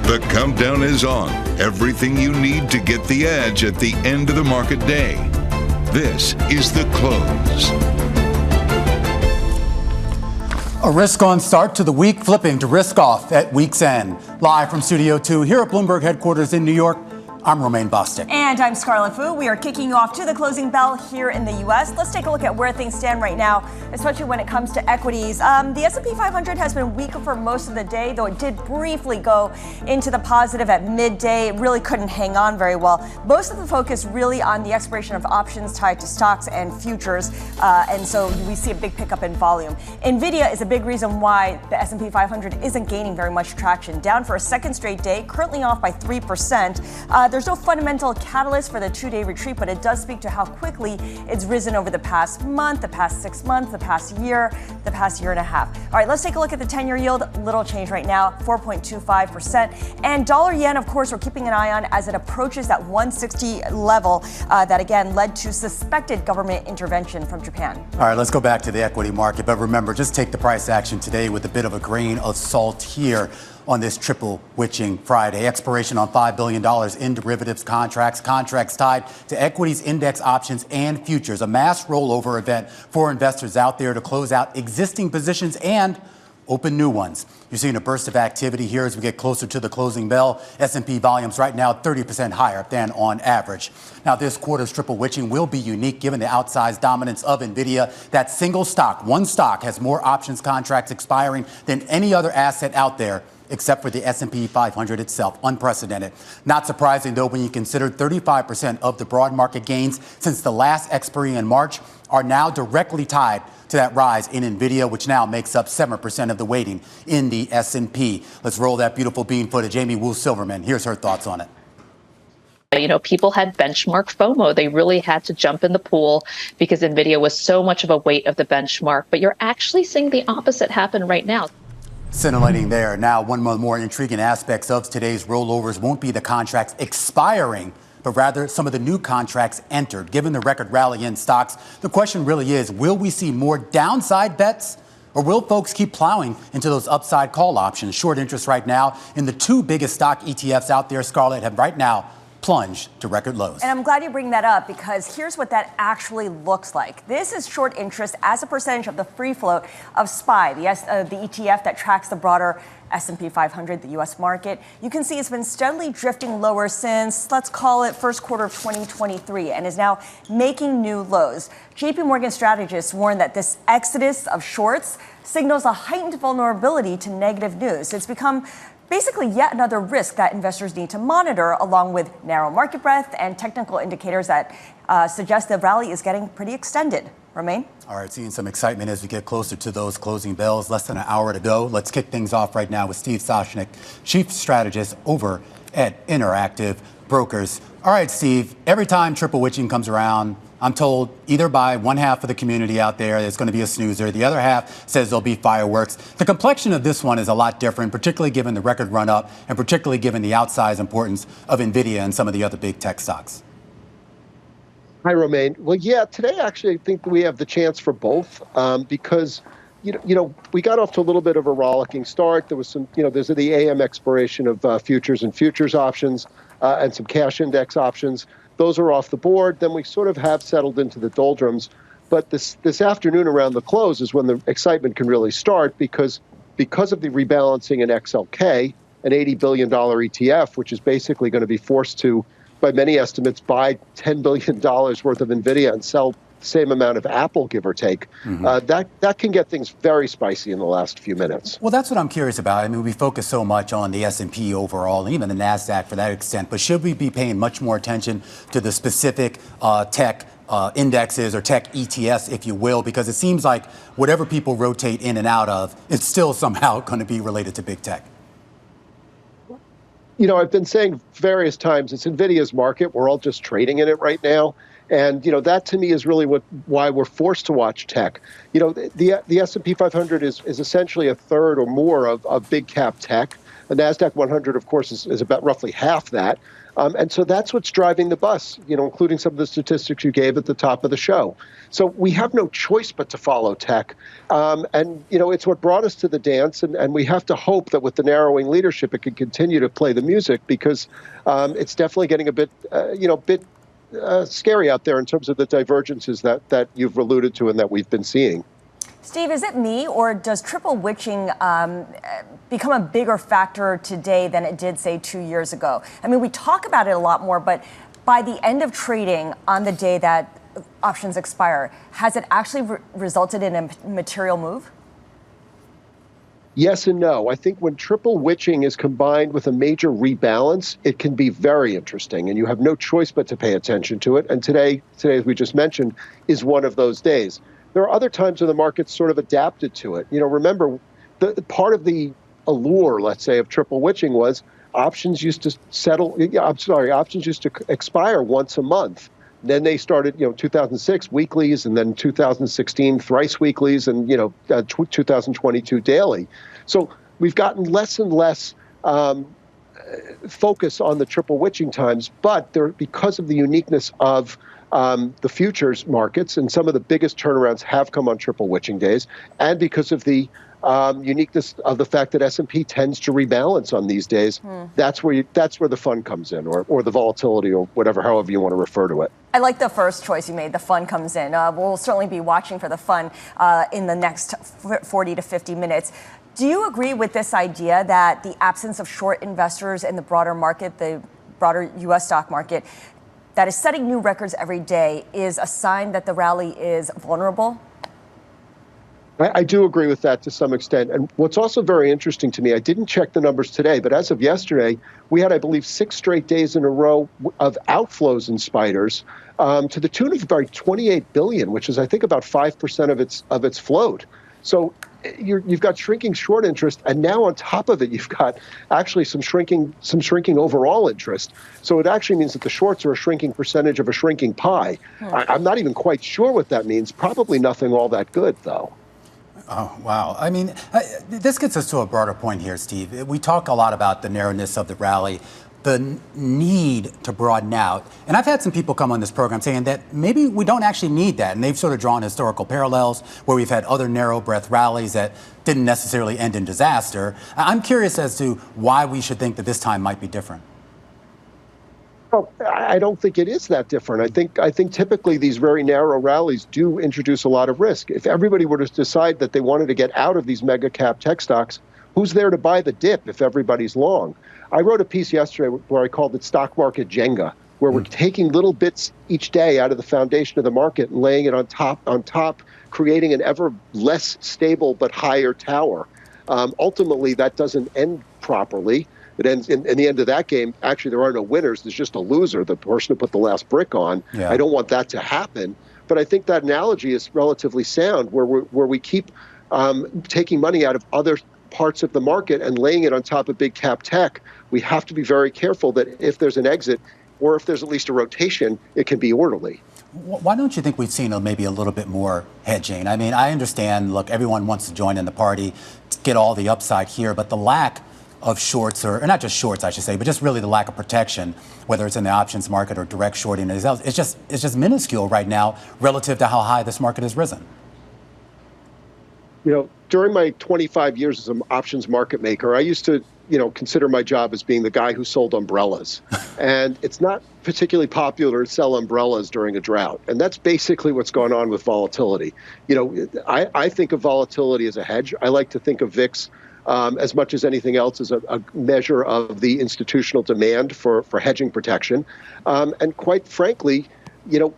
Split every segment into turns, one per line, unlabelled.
The countdown is on. Everything you need to get the edge at the end of the market day. This is The Close.
A risk-on start to the week, flipping to risk-off at week's end. Live from Studio 2 here at Bloomberg headquarters in New York, I'm Romaine Bostick.
And I'm Scarlett Fu. We are kicking you off to the closing bell here in the U.S. Let's take a look at where things stand right now, especially when it comes to equities. The S&P 500 has been weaker for most of the day, though it did briefly go into the positive at midday. It really couldn't hang on very well. Most of the focus really on the expiration of options tied to stocks and futures, and so we see a big pickup in volume. NVIDIA is a big reason why the S&P 500 isn't gaining very much traction. Down for a second straight day, currently off by 3%. There's no fundamental catalyst for the two-day retreat, but it does speak to how quickly it's risen over the past month, the past 6 months, the past year and a half. All right, let's take a look at the 10-year yield. Little change right now, 4.25%. And dollar yen, of course, we're keeping an eye on as it approaches that 160 level that, again, led to suspected government intervention from Japan.
All right, let's go back to the equity market. But remember, just take the price action today with a bit of a grain of salt here on this triple witching Friday. Expiration on $5 billion in derivatives contracts tied to equities, index options, and futures. A mass rollover event for investors out there to close out existing positions and open new ones. You're seeing a burst of activity here as we get closer to the closing bell. S&P volumes right now 30% higher than on average. Now, this quarter's triple witching will be unique given the outsized dominance of NVIDIA. That single stock, one stock, has more options contracts expiring than any other asset out there, except for the S&P 500 itself. Unprecedented. Not surprising, though, when you consider 35% of the broad market gains since the last expiry in March are now directly tied to that rise in NVIDIA, which now makes up 7% of the weighting in the S&P. Let's roll that beautiful bean footage. Amy Wu-Silverman, here's her thoughts on it.
You know, people had benchmark FOMO. They really had to jump in the pool because NVIDIA was so much of a weight of the benchmark. But you're actually seeing the opposite happen right now.
Scintillating there. Now, one of the more intriguing aspects of today's rollovers won't be the contracts expiring, but rather some of the new contracts entered. Given the record rally in stocks, the question really is, will we see more downside bets, or will folks keep plowing into those upside call options? Short interest right now in the two biggest stock ETFs out there, Scarlett, have right now plunged to record lows.
And I'm glad you bring that up because here's what that actually looks like. This is short interest as a percentage of the free float of SPY, the ETF that tracks the broader S&P 500, the U.S. market. You can see it's been steadily drifting lower since, let's call it, first quarter of 2023 and is now making new lows. JP Morgan strategists warn that this exodus of shorts signals a heightened vulnerability to negative news. It's become basically yet another risk that investors need to monitor, along with narrow market breadth and technical indicators that suggest the rally is getting pretty extended. Romaine?
All right, seeing some excitement as we get closer to those closing bells. Less than an hour to go. Let's kick things off right now with Steve Sosnick, Chief Strategist over at Interactive Brokers. All right, Steve, every time triple witching comes around, I'm told either by one half of the community out there there's going to be a snoozer. The other half says there'll be fireworks. The complexion of this one is a lot different, particularly given the record run up and particularly given the outsized importance of NVIDIA and some of the other big tech stocks.
Hi, Romaine. Well, yeah, today actually I think we have the chance for both because, you know, we got off to a little bit of a rollicking start. There was some, there's the AM expiration of futures and futures options and some cash index options. Those are off the board. Then we sort of have settled into the doldrums. But this afternoon around the close is when the excitement can really start because of the rebalancing in XLK, an $80 billion ETF, which is basically going to be forced to, by many estimates, buy $10 billion worth of NVIDIA and sell the same amount of Apple, give or take. That can get things very spicy in the last few minutes.
Well, that's what I'm curious about. I mean, we focus so much on the S&P overall, and even the NASDAQ for that extent, but should we be paying much more attention to the specific tech indexes or tech ETFs, if you will, because it seems like whatever people rotate in and out of, it's still somehow going to be related to big tech?
I've been saying various times, it's NVIDIA's market. We're all just trading in it right now. And, that to me is really why we're forced to watch tech. The S&P 500 is essentially a third or more of big cap tech. The NASDAQ 100, of course, is about roughly half that. And so that's what's driving the bus, including some of the statistics you gave at the top of the show. So we have no choice but to follow tech. And, it's what brought us to the dance. And we have to hope that with the narrowing leadership, it can continue to play the music, because it's definitely getting a bit scary out there in terms of the divergences that you've alluded to and that we've been seeing.
Steve, is it me, or does triple witching become a bigger factor today than it did, say, 2 years ago? I mean, we talk about it a lot more, but by the end of trading on the day that options expire, has it actually resulted in a material move?
Yes and no. I think when triple witching is combined with a major rebalance, it can be very interesting, and you have no choice but to pay attention to it. And today, as we just mentioned, is one of those days. There are other times when the market's sort of adapted to it. Remember, the part of the allure, let's say, of triple witching was options used to expire once a month. Then they started, 2006 weeklies, and then 2016 thrice weeklies, and 2022 daily. So we've gotten less and less focus on the triple witching times, but because of the uniqueness of the futures markets, and some of the biggest turnarounds have come on triple witching days, and because of the uniqueness of the fact that S&P tends to rebalance on these days, that's where the fun comes in, or the volatility, or however you want to refer to it.
I like the first choice you made, the fun comes in. We'll certainly be watching for the fun in the next 40 to 50 minutes. Do you agree with this idea that the absence of short investors in the broader market, the broader U.S. stock market, that is setting new records every day, is a sign that the rally is vulnerable?
I do agree with that to some extent. And what's also very interesting to me, I didn't check the numbers today, but as of yesterday, we had, I believe, 6 straight days in a row of outflows in spiders to the tune of about 28 billion, which is, I think, about 5% of its float. So you've got shrinking short interest, and now on top of it, you've got actually some shrinking overall interest. So it actually means that the shorts are a shrinking percentage of a shrinking pie. I'm not even quite sure what that means. Probably nothing all that good, though.
Oh, wow. I mean, this gets us to a broader point here, Steve. We talk a lot about the narrowness of the rally, the need to broaden out. And I've had some people come on this program saying that maybe we don't actually need that. And they've sort of drawn historical parallels where we've had other narrow breath rallies that didn't necessarily end in disaster. I'm curious as to why we should think that this time might be different.
Well, I don't think it is that different. I think typically these very narrow rallies do introduce a lot of risk. If everybody were to decide that they wanted to get out of these mega cap tech stocks, who's there to buy the dip if everybody's long? I wrote a piece yesterday where I called it stock market Jenga, where we're taking little bits each day out of the foundation of the market and laying it on top, creating an ever less stable but higher tower. Ultimately, that doesn't end properly. It ends in the end of that game. Actually, there are no winners. There's just a loser, the person who put the last brick on. Yeah. I don't want that to happen. But I think that analogy is relatively sound, where we keep taking money out of other parts of the market and laying it on top of big cap tech. We have to be very careful that if there's an exit, or if there's at least a rotation, it can be orderly.
Why don't you think we've seen maybe a little bit more hedging? I mean, I understand, look, everyone wants to join in the party, get all the upside here, but the lack of shorts, or not just shorts, I should say, but just really the lack of protection, whether it's in the options market or direct shorting, it's just minuscule right now relative to how high this market has risen.
During my 25 years as an options market maker, I used to, consider my job as being the guy who sold umbrellas. And it's not particularly popular to sell umbrellas during a drought. And that's basically what's going on with volatility. I think of volatility as a hedge. I like to think of VIX as much as anything else as a measure of the institutional demand for hedging protection. And quite frankly,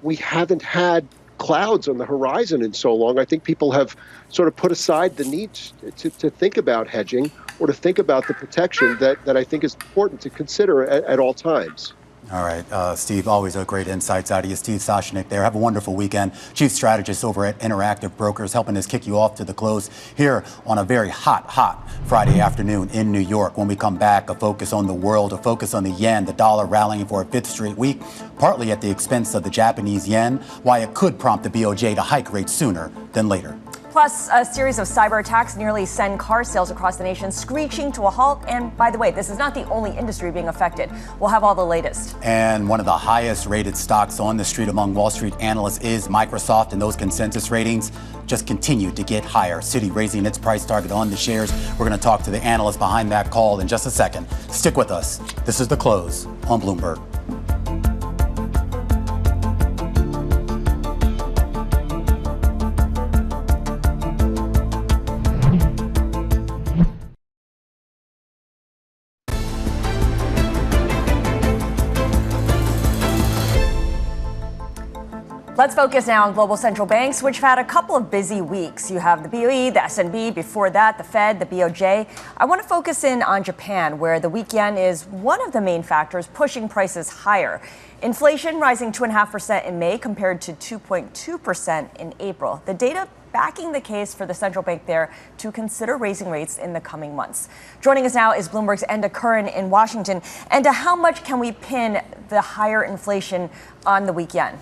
we haven't had clouds on the horizon in so long. I think people have sort of put aside the need to think about hedging or to think about the protection that I think is important to consider at all times.
All right, Steve, always a great insights out of you. Steve Sosnick there. Have a wonderful weekend. Chief strategist over at Interactive Brokers, helping us kick you off to the close here on a very hot Friday afternoon in New York. When we come back, a focus on the world, a focus on the yen, the dollar rallying for a fifth straight week, partly at the expense of the Japanese yen, why it could prompt the BOJ to hike rates sooner than later.
Plus, a series of cyber attacks nearly send car sales across the nation screeching to a halt. And by the way, this is not the only industry being affected. We'll have all the latest.
And one of the highest rated stocks on the street among Wall Street analysts is Microsoft, and those consensus ratings just continue to get higher. Citi raising its price target on the shares. We're going to talk to the analyst behind that call in just a second. Stick with us. This is The Close on Bloomberg.
Let's focus now on global central banks, which have had a couple of busy weeks. You have the B.A.I, the S&B, before that, the Fed, the BOJ. I want to focus in on Japan, where the weak yen is one of the main factors pushing prices higher. Inflation rising 2.5% in May compared to 2.2% in April. The data backing the case for the central bank there to consider raising rates in the coming months. Joining us now is Bloomberg's Enda Curran in Washington. Enda, how much can we pin the higher inflation on the weak yen?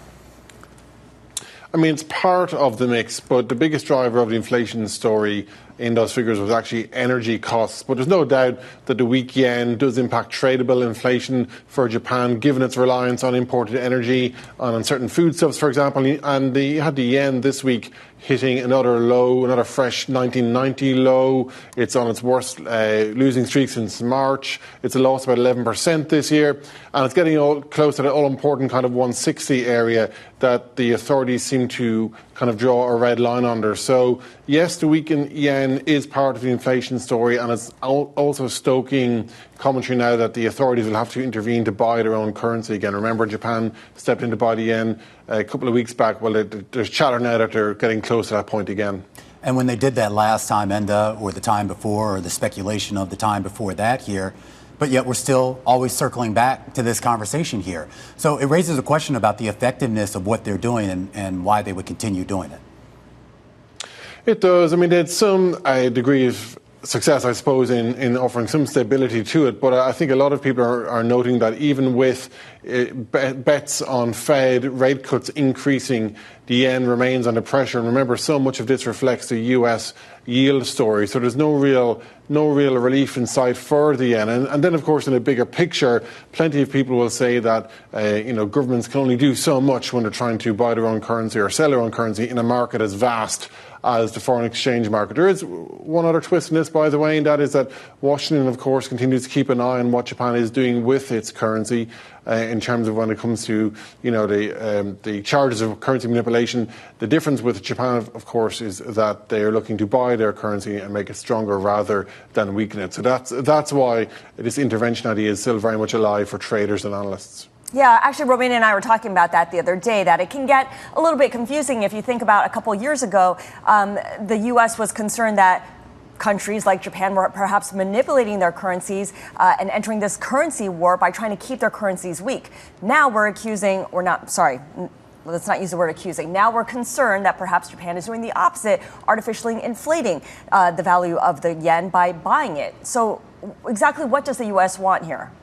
I mean, it's part of the mix, but the biggest driver of the inflation story in those figures was actually energy costs. But there's no doubt that the weak yen does impact tradable inflation for Japan, given its reliance on imported energy, on certain foodstuffs, for example. And you had the yen this week hitting another low, another fresh 1990 low. It's on its worst losing streak since March. It's a loss of about 11% this year. And it's getting all close to the all-important kind of 160 area that the authorities seem to kind of draw a red line under. So, yes, the weakened yen is part of the inflation story, and it's also stoking commentary now that the authorities will have to intervene to buy their own currency again. Remember, Japan stepped in to buy the yen a couple of weeks back. Well, there's chatter now that they're getting close to that point again.
And when they did that last time, Enda, or the time before, or the speculation of the time before that here, but yet we're still always circling back to this conversation here. So it raises a question about the effectiveness of what they're doing and why they would continue doing it.
It does. I mean, there's some degree of success, I suppose, in offering some stability to it. But I think a lot of people are noting that even with bets on Fed rate cuts increasing, the yen remains under pressure. And remember, so much of this reflects the U.S. yield story. So there's no real relief in sight for the yen. And then, of course, in a bigger picture, plenty of people will say that governments can only do so much when they're trying to buy their own currency or sell their own currency in a market as vast as the foreign exchange market. There is one other twist in this, by the way, and that is that Washington, of course, continues to keep an eye on what Japan is doing with its currency in terms of when it comes to, the charges of currency manipulation. The difference with Japan, of course, is that they are looking to buy their currency and make it stronger rather than weaken it. So that's why this intervention idea is still very much alive for traders and analysts.
Yeah, actually, Romania and I were talking about that the other day, that it can get a little bit confusing if you think about a couple years ago, the U.S. was concerned that countries like Japan were perhaps manipulating their currencies and entering this currency war by trying to keep their currencies weak. Now let's not use the word accusing. Now we're concerned that perhaps Japan is doing the opposite, artificially inflating the value of the yen by buying it. So exactly what does the U.S. want here?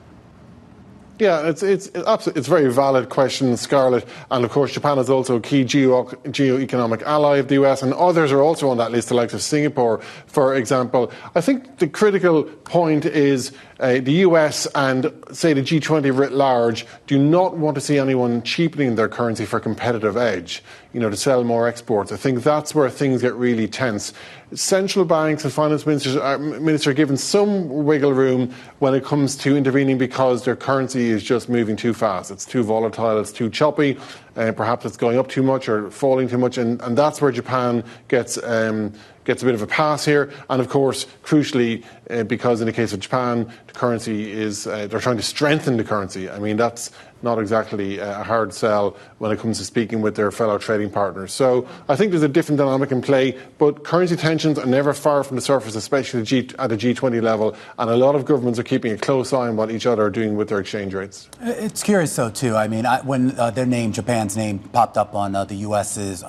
Yeah, it's absolutely, it's a very valid question, Scarlett. And of course, Japan is also a key geo-economic ally of the US, and others are also on that list, the likes of Singapore, for example. I think the critical point is the US and, say, the G20 writ large do not want to see anyone cheapening their currency for competitive edge, to sell more exports. I think that's where things get really tense. Central banks and finance ministers are given some wiggle room when it comes to intervening because their currency is just moving too fast. It's too volatile, it's too choppy. perhaps it's going up too much or falling too much, and that's where Japan gets a bit of a pass here. And of course, crucially, because in the case of Japan, the currency is, they're trying to strengthen the currency. I mean, that's not exactly a hard sell when it comes to speaking with their fellow trading partners. So I think there's a different dynamic in play, but currency tensions are never far from the surface, especially at a G20 level, and a lot of governments are keeping a close eye on what each other are doing with their exchange rates.
It's curious, though, too. I mean, when their name, Japan's name, popped up on the U.S.'s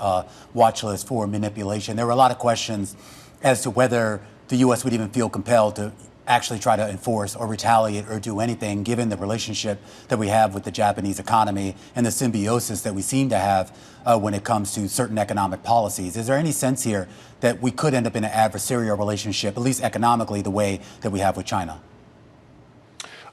watch list for manipulation, there were a lot of questions as to whether the U.S. would even feel compelled to actually try to enforce or retaliate or do anything, given the relationship that we have with the Japanese economy and the symbiosis that we seem to have when it comes to certain economic policies. Is there any sense here that we could end up in an adversarial relationship, at least economically, the way that we have with China?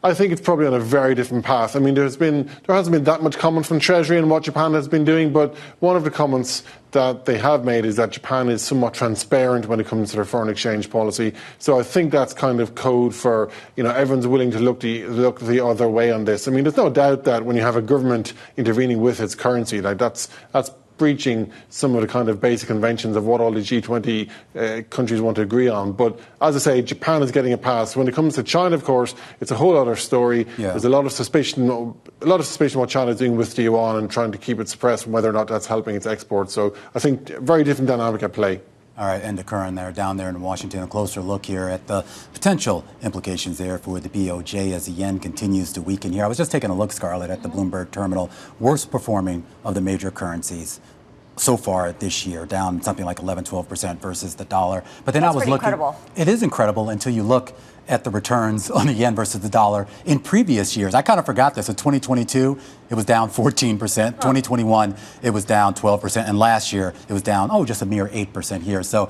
I think it's probably on a very different path. I mean, there hasn't been that much comment from Treasury on what Japan has been doing, but one of the comments that they have made is that Japan is somewhat transparent when it comes to their foreign exchange policy. So I think that's kind of code for, everyone's willing to look the other way on this. I mean, there's no doubt that when you have a government intervening with its currency, like that's breaching some of the kind of basic conventions of what all the G20 countries want to agree on. But as I say, Japan is getting a pass. When it comes to China, of course, it's a whole other story. Yeah. There's a lot of suspicion what China is doing with the yuan and trying to keep it suppressed and whether or not that's helping its exports. So I think very different dynamic at play.
All right, Enda Curran there, down there in Washington. A closer look here at the potential implications there for the BOJ as the yen continues to weaken here. I was just taking a look, Scarlett, at the Bloomberg terminal. Worst performing of the major currencies so far this year, down something like 11-12% versus the dollar. But then I was looking. Incredible. It is incredible until you look at the returns on the yen versus the dollar in previous years. I kind of forgot this. In 2022, it was down 14%. 2021, it was down 12%. And last year, it was down, just a mere 8% here. So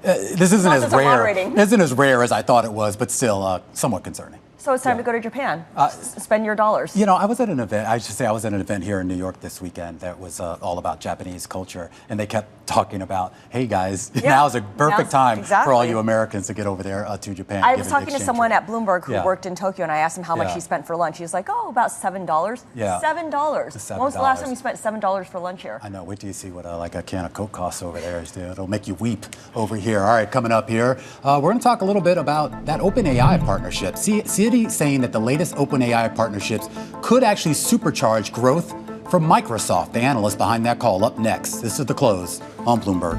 this isn't as rare as I thought it was, but still somewhat concerning.
So it's time to go to Japan. Spend your dollars.
I was at an event. I should say I was at an event here in New York this weekend that was all about Japanese culture, and they kept talking about, "Hey guys, now's a perfect time for all you Americans to get over there to Japan."
I was talking to someone at Bloomberg who worked in Tokyo, and I asked him how much he spent for lunch. He was like, about $7.
Yeah,
$7. When was the last time you spent $7 for lunch here?
I know. Wait till you see what like a can of Coke costs over there. It'll make you weep over here. All right, coming up here, we're going to talk a little bit about that OpenAI partnership. Citi saying that the latest OpenAI partnerships could actually supercharge growth from Microsoft. The analyst behind that call up next. This is The Close on Bloomberg.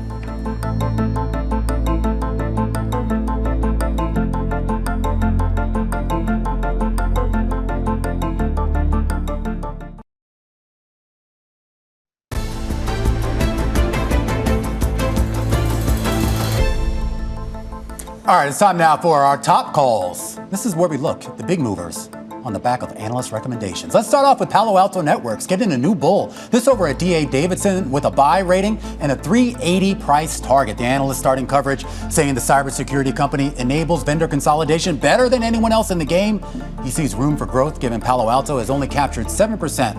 All right, it's time now for our top calls. This is where we look at the big movers on the back of analyst recommendations. Let's start off with Palo Alto Networks getting a new bull. This over at D.A. Davidson with a buy rating and a 380 price target. The analyst starting coverage saying the cybersecurity company enables vendor consolidation better than anyone else in the game. He sees room for growth given Palo Alto has only captured 7%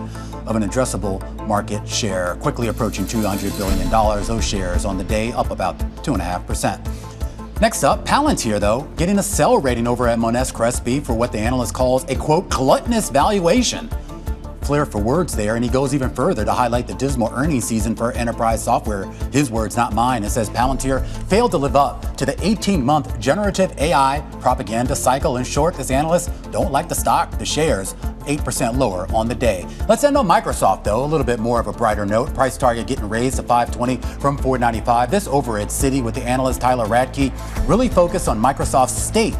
of an addressable market share, quickly approaching $200 billion. Those shares on the day up about 2.5%. Next up, Palantir, though, getting a sell rating over at Monness Crespi for what the analyst calls a, quote, gluttonous valuation. Flair for words there, and he goes even further to highlight the dismal earnings season for enterprise software. His words, not mine. It says Palantir failed to live up to the 18-month generative AI propaganda cycle. In short, this analyst don't like the stock. The shares 8% lower on the day. Let's end on Microsoft, though. A little bit more of a brighter note. Price target getting raised to $520 from $495. This over at Citi with the analyst Tyler Radke, really focused on Microsoft's stake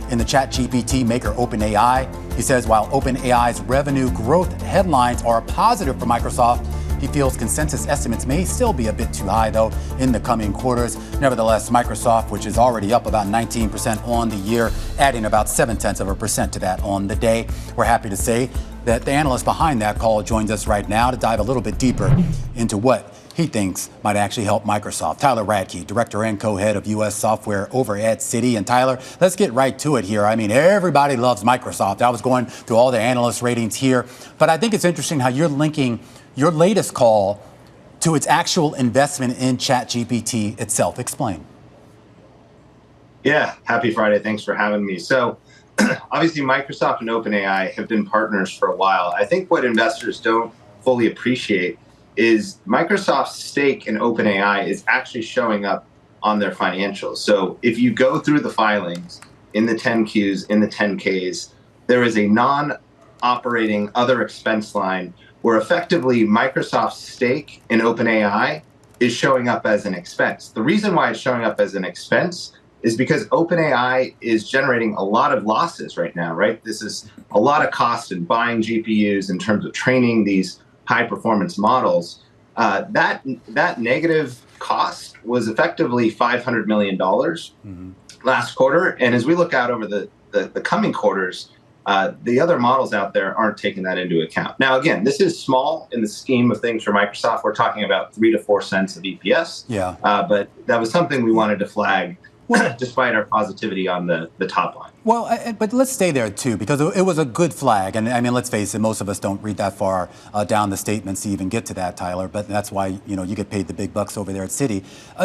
in the ChatGPT maker OpenAI. He says while OpenAI's revenue growth headlines are positive for Microsoft, he feels consensus estimates may still be a bit too high, though, in the coming quarters. Nevertheless, Microsoft, which is already up about 19% on the year, adding about 0.7% to that on the day. We're happy to say that the analyst behind that call joins us right now to dive a little bit deeper into what he thinks might actually help Microsoft. Tyler Radke, director and co-head of U.S. software over at Citi. And Tyler, let's get right to it here. I mean, everybody loves Microsoft. I was going through all the analyst ratings here, but I think it's interesting how you're linking your latest call to its actual investment in ChatGPT itself. Explain.
Yeah, happy Friday. Thanks for having me. So obviously Microsoft and OpenAI have been partners for a while. I think what investors don't fully appreciate is Microsoft's stake in OpenAI is actually showing up on their financials. So if you go through the filings in the 10Qs, in the 10Ks, there is a non-operating other expense line where effectively Microsoft's stake in OpenAI is showing up as an expense. The reason why it's showing up as an expense is because OpenAI is generating a lot of losses right now, right? This is a lot of cost in buying GPUs in terms of training these high-performance models. That negative cost was effectively $500 million last quarter. And as we look out over the coming quarters, the other models out there aren't taking that into account. Now, again, this is small in the scheme of things for Microsoft. We're talking about 3 to 4 cents of EPS.
Yeah.
But that was something we wanted to flag despite our positivity on the top line.
Well, but let's stay there, too, because it was a good flag. And I mean, let's face it, most of us don't read that far down the statements to even get to that, Tyler. But that's why, you get paid the big bucks over there at Citi.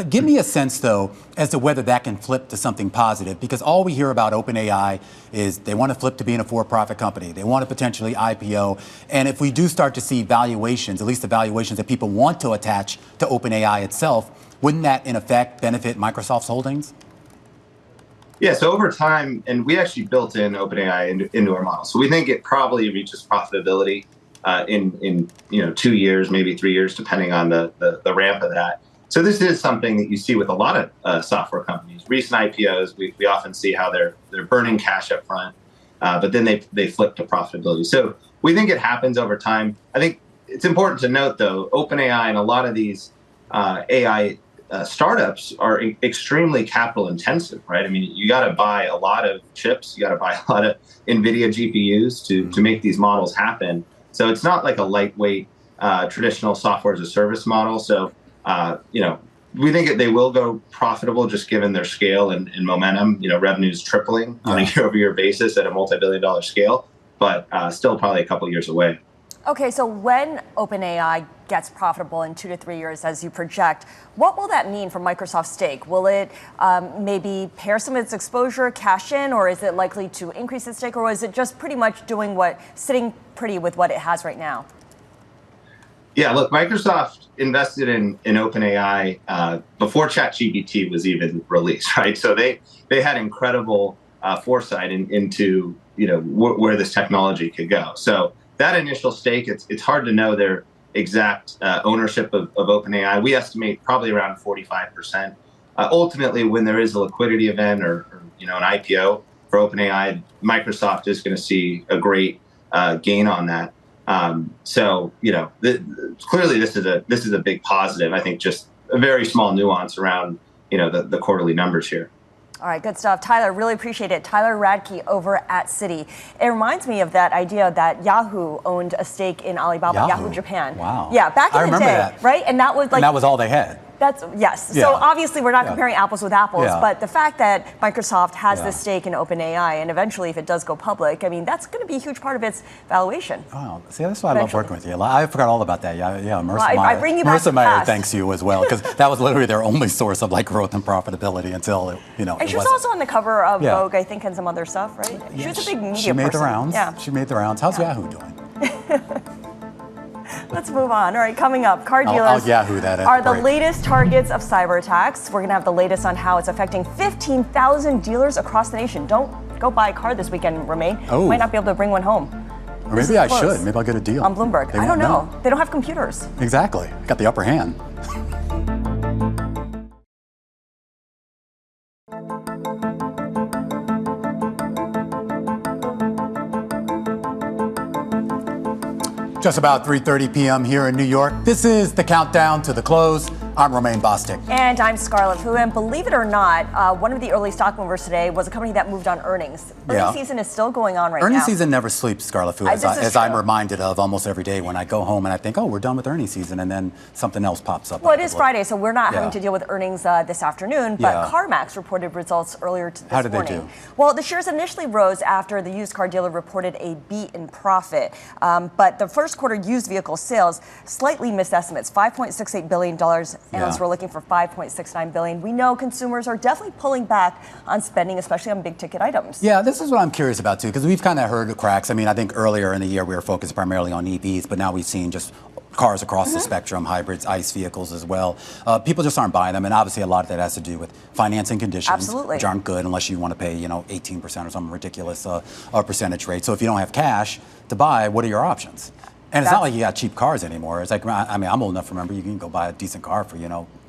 Give me a sense, though, as to whether that can flip to something positive, because all we hear about OpenAI is they want to flip to being a for-profit company. They want to potentially IPO. And if we do start to see valuations, at least the valuations that people want to attach to OpenAI itself, wouldn't that, in effect, benefit Microsoft's holdings?
Yeah, so over time, and we actually built in OpenAI into our model. So we think it probably reaches profitability in 2 years, maybe 3 years, depending on the ramp of that. So this is something that you see with a lot of software companies. Recent IPOs, we often see how they're burning cash up front, but then they flip to profitability. So we think it happens over time. I think it's important to note, though, OpenAI and a lot of these AI startups are extremely capital intensive, right? I mean, you got to buy a lot of chips, you got to buy a lot of NVIDIA GPUs to make these models happen. So it's not like a lightweight traditional software as a service model. So, we think they will go profitable just given their scale and momentum. Revenues tripling on a year-over-year basis at a multi-billion-dollar scale, but still probably a couple years away.
Okay, so when OpenAI gets profitable in 2 to 3 years, as you project, what will that mean for Microsoft's stake? Will it maybe pare some of its exposure, cash in, or is it likely to increase its stake, or is it just pretty much sitting pretty with what it has right now?
Yeah, look, Microsoft invested in OpenAI before ChatGPT was even released, right? So they had incredible foresight into where this technology could go. So that initial stake, it's hard to know their exact ownership of OpenAI. We estimate probably around 45%. Ultimately, when there is a liquidity event or an IPO for OpenAI, Microsoft is going to see a great gain on that. Clearly this is a big positive. I think just a very small nuance around the quarterly numbers here.
All right, good stuff. Tyler, really appreciate it. Tyler Radke over at Citi. It reminds me of that idea that Yahoo owned a stake in Alibaba, Yahoo Japan.
Wow.
Yeah, back in the day,
that.
right? And that was like...
And that was all they had.
Yes.
Yeah.
So obviously we're not comparing apples with apples,
Yeah.
but the fact that Microsoft has this stake in OpenAI, and eventually if it does go public, I mean, that's going to be a huge part of its valuation.
Wow. See, that's why I love working with you. I forgot all about that. Yeah, Marissa Meyer thanks you as well, because that was literally their only source of growth and profitability until,
And she was also on the cover of Vogue, I think, and some other stuff, right? Yeah, she was a big media person.
She made the rounds.
Yeah.
She made the rounds. How's Yahoo doing?
Let's move on. All right, coming up, car dealers
I'll Yahoo that
are the latest targets of cyber attacks. We're going to have the latest on how it's affecting 15,000 dealers across the nation. Don't go buy a car this weekend, Romain.
Oh.
Might not be able to bring one home.
Or maybe I should. Maybe I'll get a deal.
On Bloomberg. I don't know. They don't have computers.
Exactly. Got the upper hand. Just about 3:30 p.m. here in New York. This is the countdown to the close. I'm Romain Bostick.
And I'm Scarlett Fu. And believe it or not, one of the early stock movers today was a company that moved on earnings. Earnings season is still going on right now.
Earnings season never sleeps, Scarlett Fu, as I'm reminded of almost every day when I go home and I think, oh, we're done with earnings season, and then something else pops up.
Well, it is Friday, so we're not having to deal with earnings this afternoon, but CarMax reported results earlier this morning.
How did they do?
Well, the shares initially rose after the used car dealer reported a beat in profit, but the first quarter used vehicle sales slightly missed estimates, $5.68 billion. Analysts were looking for $5.69 billion. We know consumers are definitely pulling back on spending, especially on big ticket items. Yeah,
this is what I'm curious about too, because we've kind of heard the cracks. I mean, I think earlier in the year we were focused primarily on EVs, but now we've seen just cars across the spectrum, hybrids, ICE vehicles as well. People just aren't buying them, and obviously a lot of that has to do with financing conditions, which aren't good unless you want to pay, 18% or some ridiculous percentage rate. So if you don't have cash to buy, what are your options? And it's not like you got cheap cars anymore. It's like, I mean, I'm old enough to remember you can go buy a decent car for,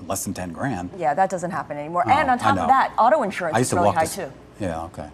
less than 10 grand.
Yeah, that doesn't happen anymore. And on top of that, auto insurance is really high too.
Yeah, okay.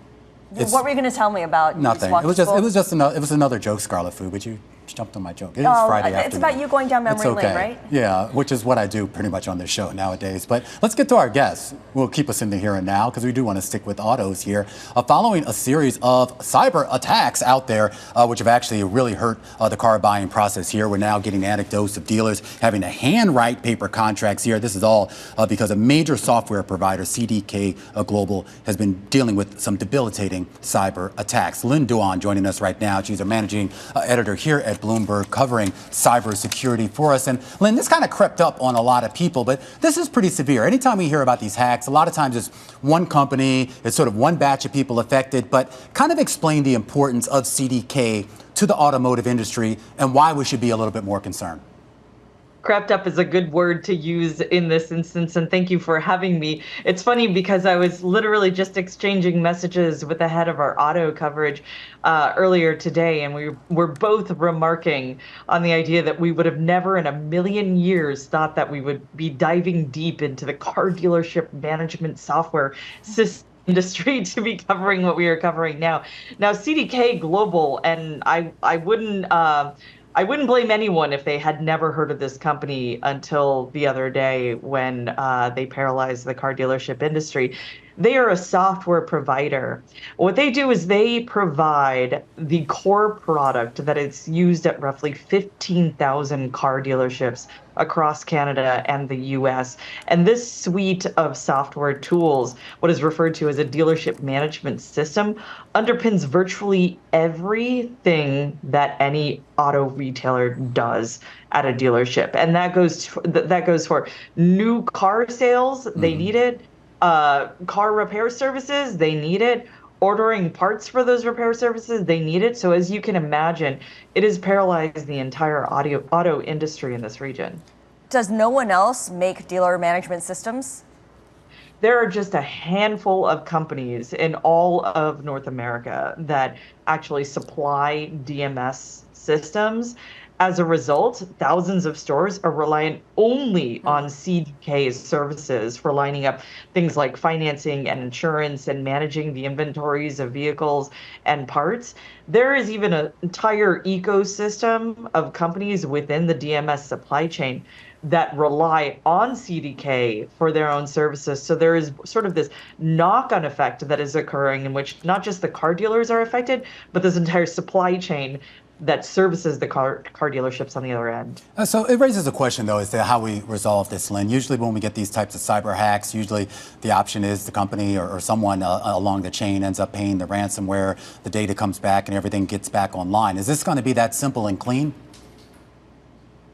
What were you going to tell me about?
Nothing. It was another joke, Scarlet Fu, but you jumped on my joke. It is Friday afternoon.
It's about you going down memory lane, right?
Yeah, which is what I do pretty much on this show nowadays. But let's get to our guests. We'll keep us in the here and now because we do want to stick with autos here. Following a series of cyber attacks out there, which have actually really hurt the car buying process here, we're now getting anecdotes of dealers having to handwrite paper contracts here. This is all because a major software provider, CDK Global, has been dealing with some debilitating cyber attacks. Lynn Doan joining us right now. She's a managing editor here at Bloomberg covering cybersecurity for us. And Lynn, this kind of crept up on a lot of people, but this is pretty severe. Anytime we hear about these hacks, a lot of times it's one company, it's sort of one batch of people affected, but kind of explain the importance of CDK to the automotive industry and why we should be a little bit more concerned.
Crept up is a good word to use in this instance, and thank you for having me. It's funny because I was literally just exchanging messages with the head of our auto coverage earlier today, and we were both remarking on the idea that we would have never in a million years thought that we would be diving deep into the car dealership management software system industry to be covering what we are covering now. Now, CDK Global, and I wouldn't blame anyone if they had never heard of this company until the other day when they paralyzed the car dealership industry. They are a software provider. What they do is they provide the core product that is used at roughly 15,000 car dealerships across Canada and the US. And this suite of software tools, what is referred to as a dealership management system, underpins virtually everything that any auto retailer does at a dealership. And that goes for new car sales, they need it. Car repair services, they need it. Ordering parts for those repair services, they need it. So as you can imagine, it has paralyzed the entire auto industry in this region.
Does no one else make dealer management systems?
There are just a handful of companies in all of North America that actually supply DMS systems. As a result, thousands of stores are reliant only on CDK's services for lining up things like financing and insurance and managing the inventories of vehicles and parts. There is even an entire ecosystem of companies within the DMS supply chain that rely on CDK for their own services. So there is sort of this knock-on effect that is occurring in which not just the car dealers are affected, but this entire supply chain that services the car dealerships on the other end.
So it raises a question, though, as to how we resolve this, Lynn. Usually when we get these types of cyber hacks, usually the option is the company or someone along the chain ends up paying the ransomware, the data comes back and everything gets back online. Is this going to be that simple and clean?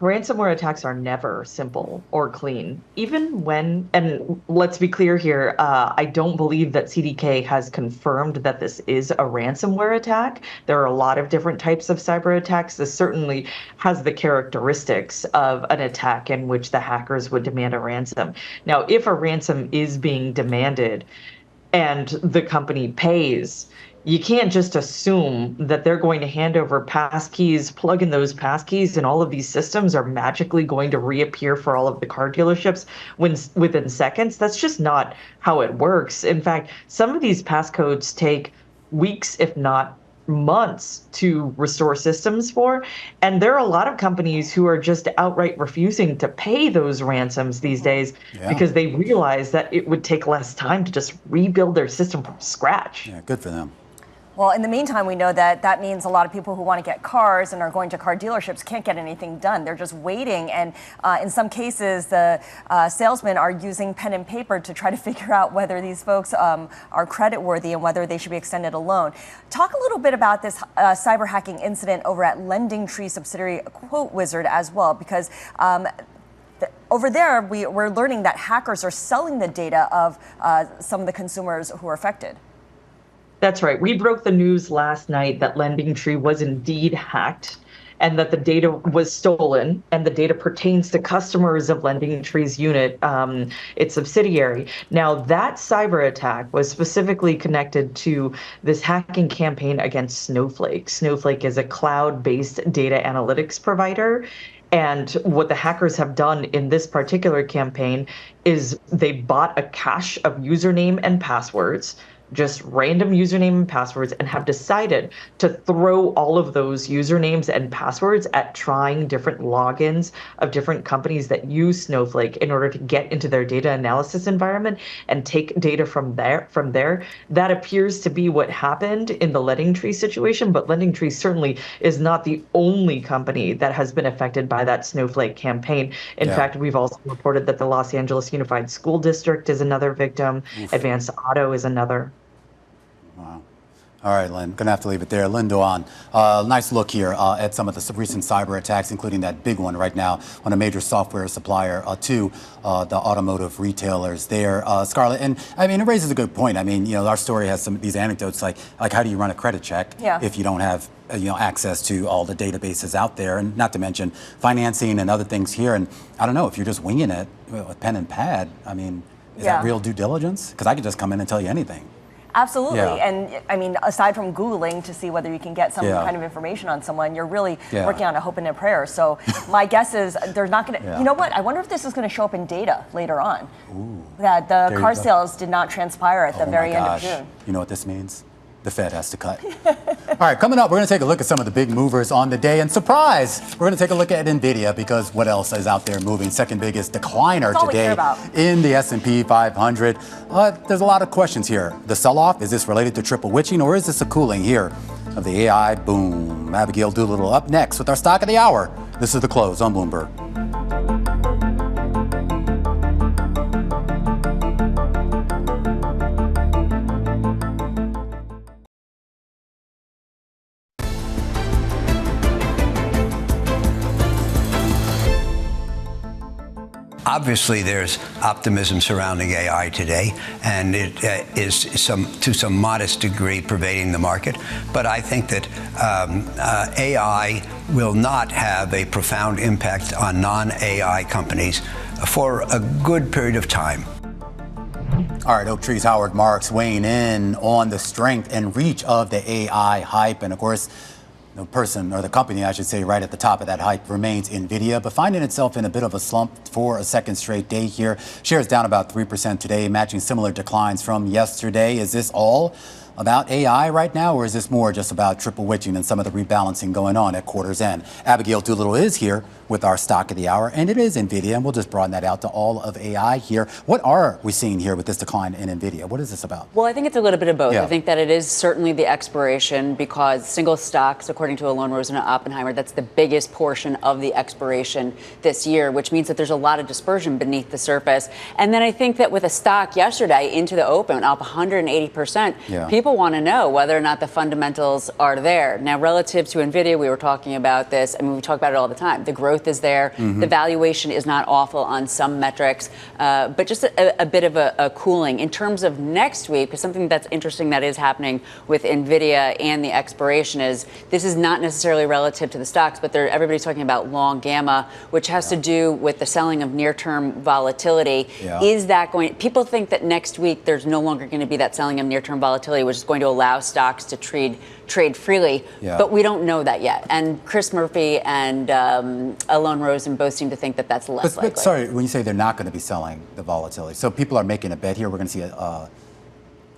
Ransomware attacks are never simple or clean, even when, and let's be clear here, I don't believe that CDK has confirmed that this is a ransomware attack. There are a lot of different types of cyber attacks. This certainly has the characteristics of an attack in which the hackers would demand a ransom. Now, if a ransom is being demanded and the company pays, you can't just assume that they're going to hand over passkeys, plug in those passkeys, and all of these systems are magically going to reappear for all of the car dealerships within seconds. That's just not how it works. In fact, some of these passcodes take weeks, if not months, to restore systems for. And there are a lot of companies who are just outright refusing to pay those ransoms these days because they realize that it would take less time to just rebuild their system from scratch.
Yeah, good for them.
Well, in the meantime, we know that means a lot of people who want to get cars and are going to car dealerships can't get anything done. They're just waiting. And in some cases, the salesmen are using pen and paper to try to figure out whether these folks are creditworthy and whether they should be extended a loan. Talk a little bit about this cyber hacking incident over at LendingTree subsidiary Quote Wizard as well, because over there, we're learning that hackers are selling the data of some of the consumers who are affected.
That's right. We broke the news last night that LendingTree was indeed hacked. and that the data was stolen, and the data pertains to customers of LendingTree's unit, its subsidiary. Now, that cyber attack was specifically connected to this hacking campaign against Snowflake. Snowflake is a cloud-based data analytics provider. And what the hackers have done in this particular campaign is they bought a cache of username and passwords, just random username and passwords, and have decided to throw all of those usernames and passwords at trying different logins of different companies that use Snowflake in order to get into their data analysis environment and take data from there. That appears to be what happened in the LendingTree situation, but LendingTree certainly is not the only company that has been affected by that Snowflake campaign. In fact, we've also reported that the Los Angeles Unified School District is another victim. Advanced Auto is another.
Wow. All right, Lynn, going to have to leave it there. Lynn Doan, nice look here at some of the recent cyber attacks, including that big one right now on a major software supplier to the automotive retailers there. Scarlett, and I mean, it raises a good point. I mean, our story has some of these anecdotes like how do you run a credit check if you don't have access to all the databases out there, and not to mention financing and other things here. And I don't know, if you're just winging it with pen and pad, I mean, is that real due diligence? Because I could just come in and tell you anything.
Absolutely. And I mean, aside from Googling to see whether you can get some kind of information on someone, you're really working on a hope and a prayer. So my guess is there's not going to, you know what? I wonder if this is going to show up in data later on. That the car sales did not transpire at the very end of June.
You know what this means? The Fed has to cut. All right, coming up, we're going to take a look at some of the big movers on the day. And surprise, we're going to take a look at NVIDIA, because what else is out there moving? Second biggest decliner today in the S&P 500. There's a lot of questions here. The sell-off, is this related to triple witching, or is this a cooling here of the AI boom? Abigail Doolittle up next with our stock of the hour. This is The Close on Bloomberg.
Obviously, there's optimism surrounding AI today, and it is to some modest degree pervading the market. But I think that AI will not have a profound impact on non-AI companies for a good period of time.
All right, Oaktree's Howard Marks weighing in on the strength and reach of the AI hype. And of course, the person, or the company, I should say, right at the top of that hype remains NVIDIA, but finding itself in a bit of a slump for a second straight day here. Shares down about 3% today, matching similar declines from yesterday. Is this all about AI right now, or is this more just about triple witching and some of the rebalancing going on at quarter's end? Abigail Doolittle is here with our stock of the hour, and it is NVIDIA, and we'll just broaden that out to all of AI here. What are we seeing here with this decline in NVIDIA? What is this about?
Well, I think it's a little bit of both. I think that it is certainly the expiration, because single stocks, according to Alon Rosen and Oppenheimer, that's the biggest portion of the expiration this year, which means that there's a lot of dispersion beneath the surface. And then I think that with a stock yesterday into the open, up 180%, people want to know whether or not the fundamentals are there. Now, relative to NVIDIA, we were talking about this. I mean, we talk about it all the time. The growth is there. The valuation is not awful on some metrics, but just a bit of a cooling. In terms of next week, because something that's interesting that is happening with NVIDIA and the expiration is this is not necessarily relative to the stocks, but everybody's talking about long gamma, which has to do with the selling of near-term volatility. Is that going? People think that next week there's no longer going to be that selling of near-term volatility, which is going to allow stocks to trade freely, but we don't know that yet. And Chris Murphy and Alon Rosen both seem to think that that's less likely.
But sorry, when you say they're not going to be selling the volatility, so people are making a bet here, we're going to see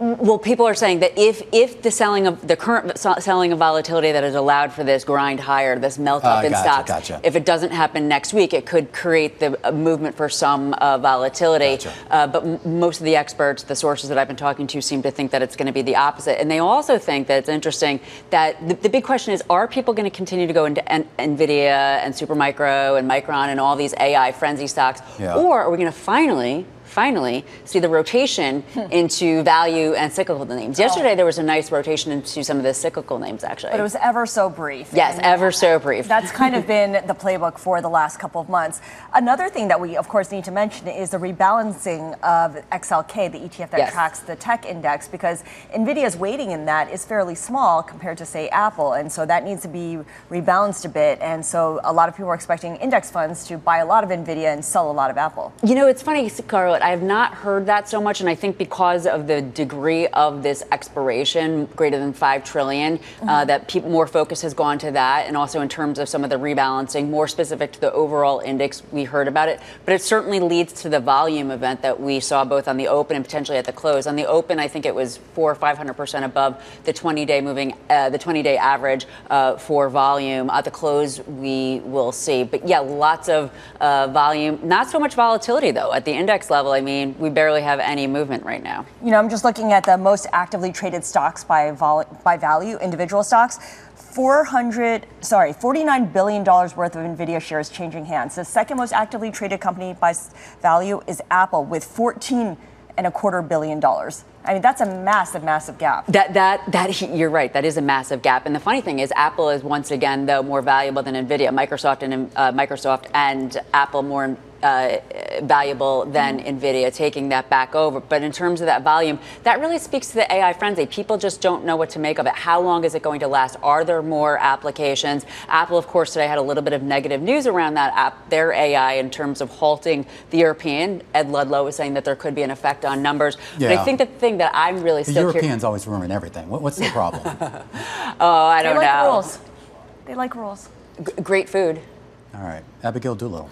well, people are saying that if the current selling of volatility that is allowed for this grind higher, this melt up in stocks, if it doesn't happen next week, it could create the movement for some volatility. But most of the experts, the sources that I've been talking to, seem to think that it's going to be the opposite. And they also think that it's interesting that the big question is, are people going to continue to go into NVIDIA and Supermicro and Micron and all these AI frenzy stocks, or are we going to finally finally see the rotation into value and cyclical names. Yesterday, there was a nice rotation into some of the cyclical names, actually.
But it was ever so brief.
Yes, ever so brief.
That's kind of been the playbook for the last couple of months. Another thing that we, of course, need to mention is the rebalancing of XLK, the ETF that tracks the tech index, because NVIDIA's weighting in that is fairly small compared to, say, Apple. And so that needs to be rebalanced a bit. And so a lot of people are expecting index funds to buy a lot of NVIDIA and sell a lot of Apple.
You know, it's funny, Scarlett, I have not heard that so much. And I think because of the degree of this expiration, greater than $5 trillion, that more focus has gone to that. And also in terms of some of the rebalancing, more specific to the overall index, we heard about it. But it certainly leads to the volume event that we saw both on the open and potentially at the close. On the open, I think it was 400 or 500% above the 20-day moving, the 20-day average for volume. At the close, we will see. But yeah, lots of volume. Not so much volatility, though. At the index level, I mean, we barely have any movement right now.
You know, I'm just looking at the most actively traded stocks by value, individual stocks. $49 billion worth of NVIDIA shares changing hands. The second most actively traded company by value is Apple with $14.25 billion. I mean, that's a massive, massive gap.
That you're right. That is a massive gap. And the funny thing is, Apple is once again, though, more valuable than NVIDIA. Microsoft and Apple more valuable than NVIDIA, taking that back over. But in terms of that volume, that really speaks to the AI frenzy. People just don't know what to make of it. How long is it going to last? Are there more applications? Apple, of course, today had a little bit of negative news around that app, their AI, in terms of halting the European. Ed Ludlow was saying that there could be an effect on numbers. Yeah. But I think the thing that I'm really
the Europeans always ruin everything. What's the problem?
I don't know.
They like rules. They like rules.
Great food.
All right. Abigail Doolittle.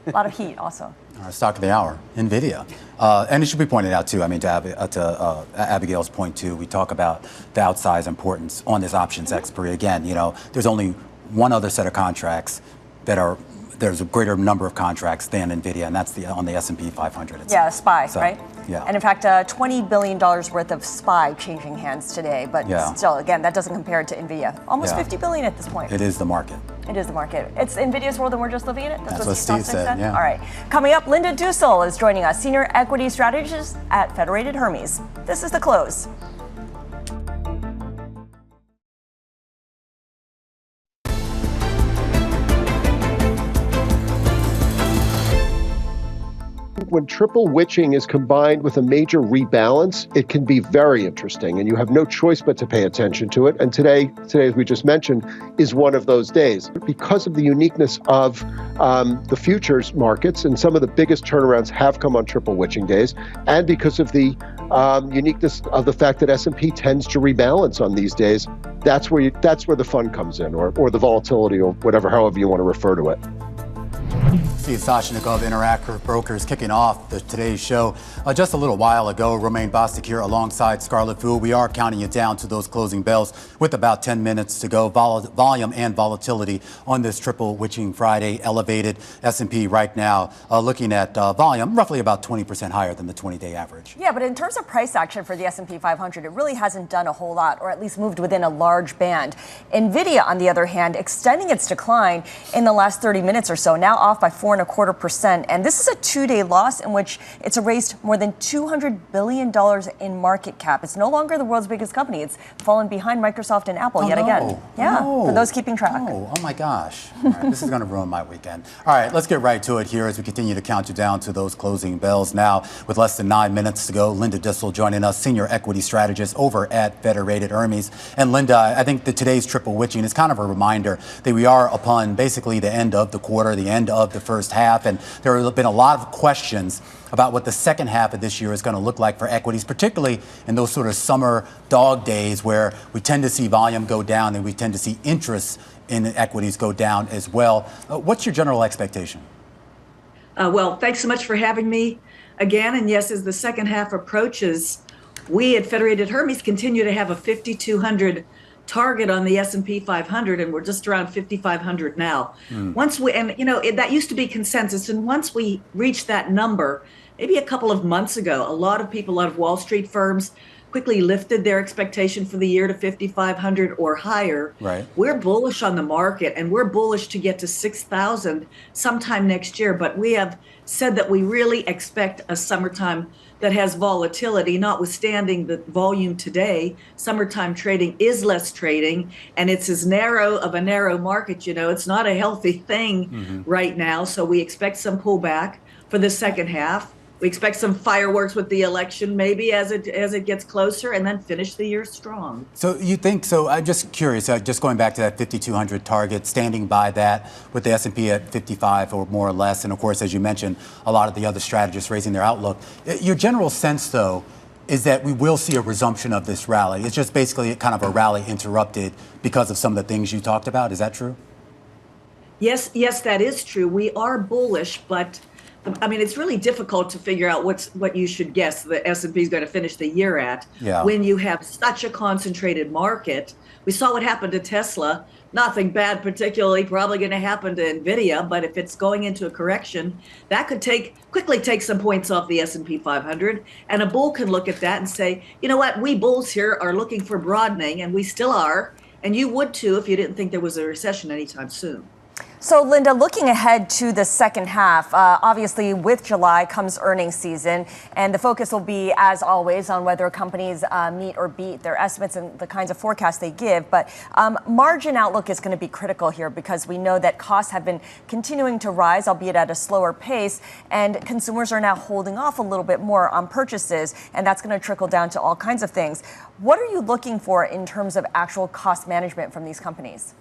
A lot of heat also.
Our stock of the hour, NVIDIA. And it should be pointed out, too, I mean, to Abigail's point, too, we talk about the outsized importance on this options expiry. Again, you know, there's only one other set of contracts that are, there's a greater number of contracts than NVIDIA, and that's on the S&P 500 itself.
Yeah, SPY, so, right?
Yeah.
And in fact, $20 billion worth of SPY changing hands today. But still, again, that doesn't compare to NVIDIA. Almost $50 billion at this point.
It is the market.
It is the market. It's NVIDIA's world and we're just living in it?
That's what Steve said. Yeah.
All right. Coming up, Lynn Doan is joining us, Senior Equity Strategist at Federated Hermes. This is The Close.
When triple witching is combined with a major rebalance, it can be very interesting, and you have no choice but to pay attention to it. And today, as we just mentioned, is one of those days. Because of the uniqueness of the futures markets, and some of the biggest turnarounds have come on triple witching days, and because of the uniqueness of the fact that S&P tends to rebalance on these days, that's where the fun comes in, or the volatility, or whatever, however you want to refer to it.
Steve Sosnick of Interactive Brokers kicking off today's show. Just a little while ago, Romaine Bostick here alongside Scarlett Fu. We are counting you down to those closing bells with about 10 minutes to go. Volume and volatility on this triple witching Friday. Elevated S&P right now looking at volume roughly about 20% higher than the 20-day average.
Yeah, but in terms of price action for the S&P 500, it really hasn't done a whole lot, or at least moved within a large band. NVIDIA, on the other hand, extending its decline in the last 30 minutes or so, now off by 4.25%. And this is a two-day loss in which it's erased more than $200 billion in market cap. It's no longer the world's biggest company. It's fallen behind Microsoft and Apple yet again. Yeah, for those keeping track.
Oh my gosh. All right, this is going to ruin my weekend. All right, let's get right to it here as we continue to count you down to those closing bells now. With less than 9 minutes to go, Linda Duessel joining us, Senior Equity Strategist over at Federated Hermes. And Linda, I think that today's triple witching is kind of a reminder that we are upon basically the end of the quarter, the end of the first half, and there have been a lot of questions about what the second half of this year is going to look like for equities, particularly in those sort of summer dog days where we tend to see volume go down and we tend to see interest in equities go down as well. What's your general expectation?
Well, thanks so much for having me again. And yes, as the second half approaches, we at Federated Hermes continue to have a 5,200 target on the S&P 500, and we're just around 5,500 now. Once we, and you know, that used to be consensus, and once we reach that number, maybe a couple of months ago, a lot of people, a lot of Wall Street firms quickly lifted their expectation for the year to 5,500 or higher.
Right.
We're bullish on the market, and we're bullish to get to 6,000 sometime next year. But we have said that we really expect a summertime that has volatility, notwithstanding the volume today. Summertime trading is less trading, and it's as narrow of a narrow market. It's not a healthy thing right now. So we expect some pullback for the second half. We expect some fireworks with the election maybe as it gets closer, and then finish the year strong.
So you think so? I'm just curious. Just going back to that 5,200 target, standing by that with the S&P at 55 or more or less, and of course, as you mentioned, a lot of the other strategists raising their outlook. Your general sense, though, is that we will see a resumption of this rally. It's just basically kind of a rally interrupted because of some of the things you talked about. Is that true?
Yes, that is true. We are bullish, but I mean, it's really difficult to figure out what you should guess the S&P is going to finish the year at when you have such a concentrated market. We saw what happened to Tesla. Nothing bad particularly probably going to happen to NVIDIA, but if it's going into a correction, that could quickly take some points off the S&P 500. And a bull can look at that and say, you know what, we bulls here are looking for broadening, and we still are. And you would too if you didn't think there was a recession anytime soon.
So, Linda, looking ahead to the second half, obviously with July comes earnings season, and the focus will be, as always, on whether companies meet or beat their estimates and the kinds of forecasts they give. But margin outlook is going to be critical here because we know that costs have been continuing to rise, albeit at a slower pace, and consumers are now holding off a little bit more on purchases, and that's going to trickle down to all kinds of things. What are you looking for in terms of actual cost management from these companies?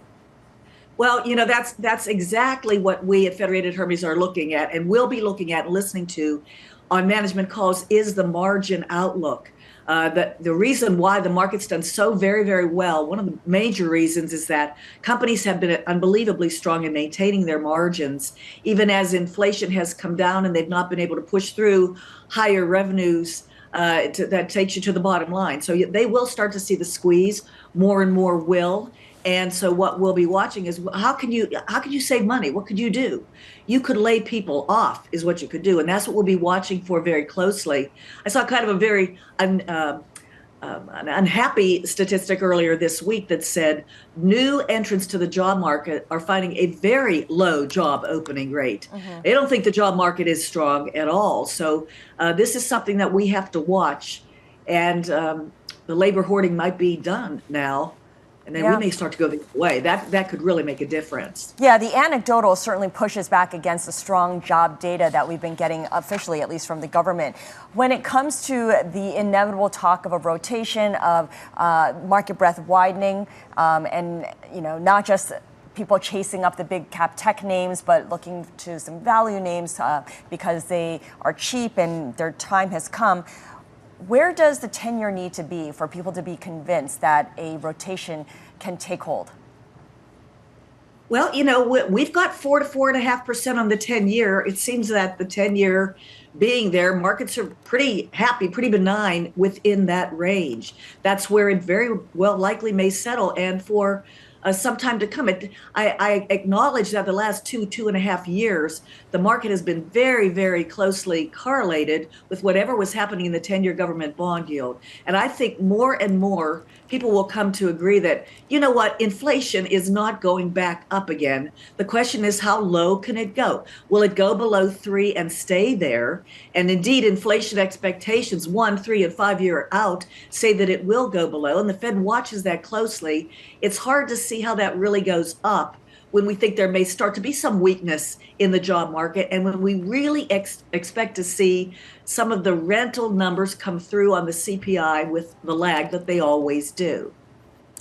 Well, that's exactly what we at Federated Hermes are looking at and will be looking at and listening to on management calls is the margin outlook. The reason why the market's done so very, very well, one of the major reasons is that companies have been unbelievably strong in maintaining their margins, even as inflation has come down and they've not been able to push through higher revenues that takes you to the bottom line. So they will start to see the squeeze, more and more will. And so what we'll be watching is how can you save money? What could you do? You could lay people off is what you could do. And that's what we'll be watching for very closely. I saw kind of a very an unhappy statistic earlier this week that said new entrants to the job market are finding a very low job opening rate. They don't think the job market is strong at all. So this is something that we have to watch. And the labor hoarding might be done now. And then we may start to go the other way. That could really make a difference.
Yeah, the anecdotal certainly pushes back against the strong job data that we've been getting officially, at least from the government. When it comes to the inevitable talk of a rotation, of market breadth widening, and not just people chasing up the big cap tech names, but looking to some value names because they are cheap and their time has come. Where does the 10-year need to be for people to be convinced that a rotation can take hold?
Well, we've got 4 to 4.5% on the 10-year. It seems that the 10-year being there, markets are pretty happy, pretty benign within that range. That's where it very well likely may settle. And for some time to come. I acknowledge that the last 2.5 years, the market has been very, very closely correlated with whatever was happening in the 10-year government bond yield. And I think more and more people will come to agree that, inflation is not going back up again. The question is, how low can it go? Will it go below 3 and stay there? And indeed, inflation expectations 1, 3, and 5 year out say that it will go below. And the Fed watches that closely. It's hard to see how that really goes up when we think there may start to be some weakness in the job market and when we really expect to see some of the rental numbers come through on the CPI with the lag that they always do.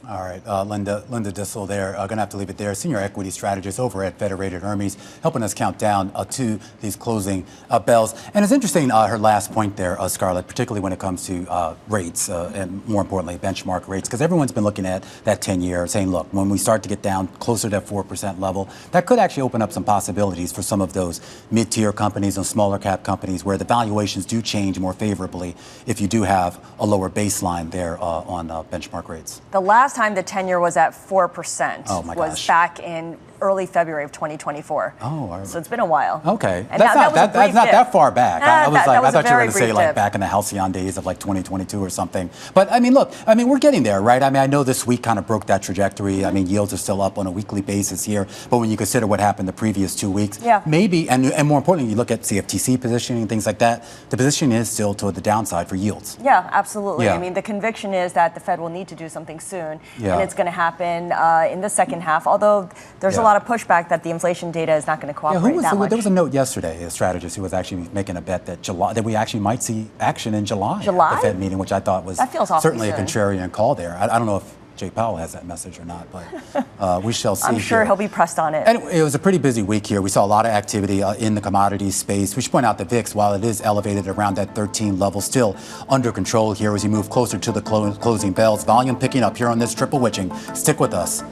All right, Linda Duessel there, going to have to leave it there. Senior equity strategist over at Federated Hermes, helping us count down to these closing bells. And it's interesting, her last point there, Scarlett, particularly when it comes to rates and more importantly, benchmark rates, because everyone's been looking at that 10-year saying, look, when we start to get down closer to that 4% level, that could actually open up some possibilities for some of those mid-tier companies and smaller cap companies where the valuations do change more favorably if you do have a lower baseline there on benchmark rates.
The last last time the 10-year was at 4%.
Oh my
was
gosh.
back in early February of 2024.
Oh,
so it's been a while.
Okay,
And
that's not that far back. I thought you were going to say like
dip.
back in the halcyon days of like 2022 or something. But I mean, look, I mean, we're getting there, right? I mean, I know this week kind of broke that trajectory. I mean, yields are still up on a weekly basis here, but when you consider what happened the previous 2 weeks, maybe, and more importantly, you look at CFTC positioning, things like that, the position is still toward the downside for yields.
Yeah, absolutely.
Yeah.
I mean, the conviction is that the Fed will need to do something soon,
Yeah.
and it's going to happen in the second half, although there's a lot of pushback that the inflation data is not going to cooperate that much.
There was a note yesterday, a strategist who was actually making a bet that we actually might see action in July at the Fed meeting, which I thought was certainly a contrarian call there. I don't know if Jay Powell has that message or not, but we shall see.
I'm sure he'll be pressed on it.
Anyway, it was a pretty busy week here. We saw a lot of activity in the commodities space. We should point out the VIX, while it is elevated around that 13 level, still under control here as you move closer to the closing bells. Volume picking up here on this triple witching. Stick with us.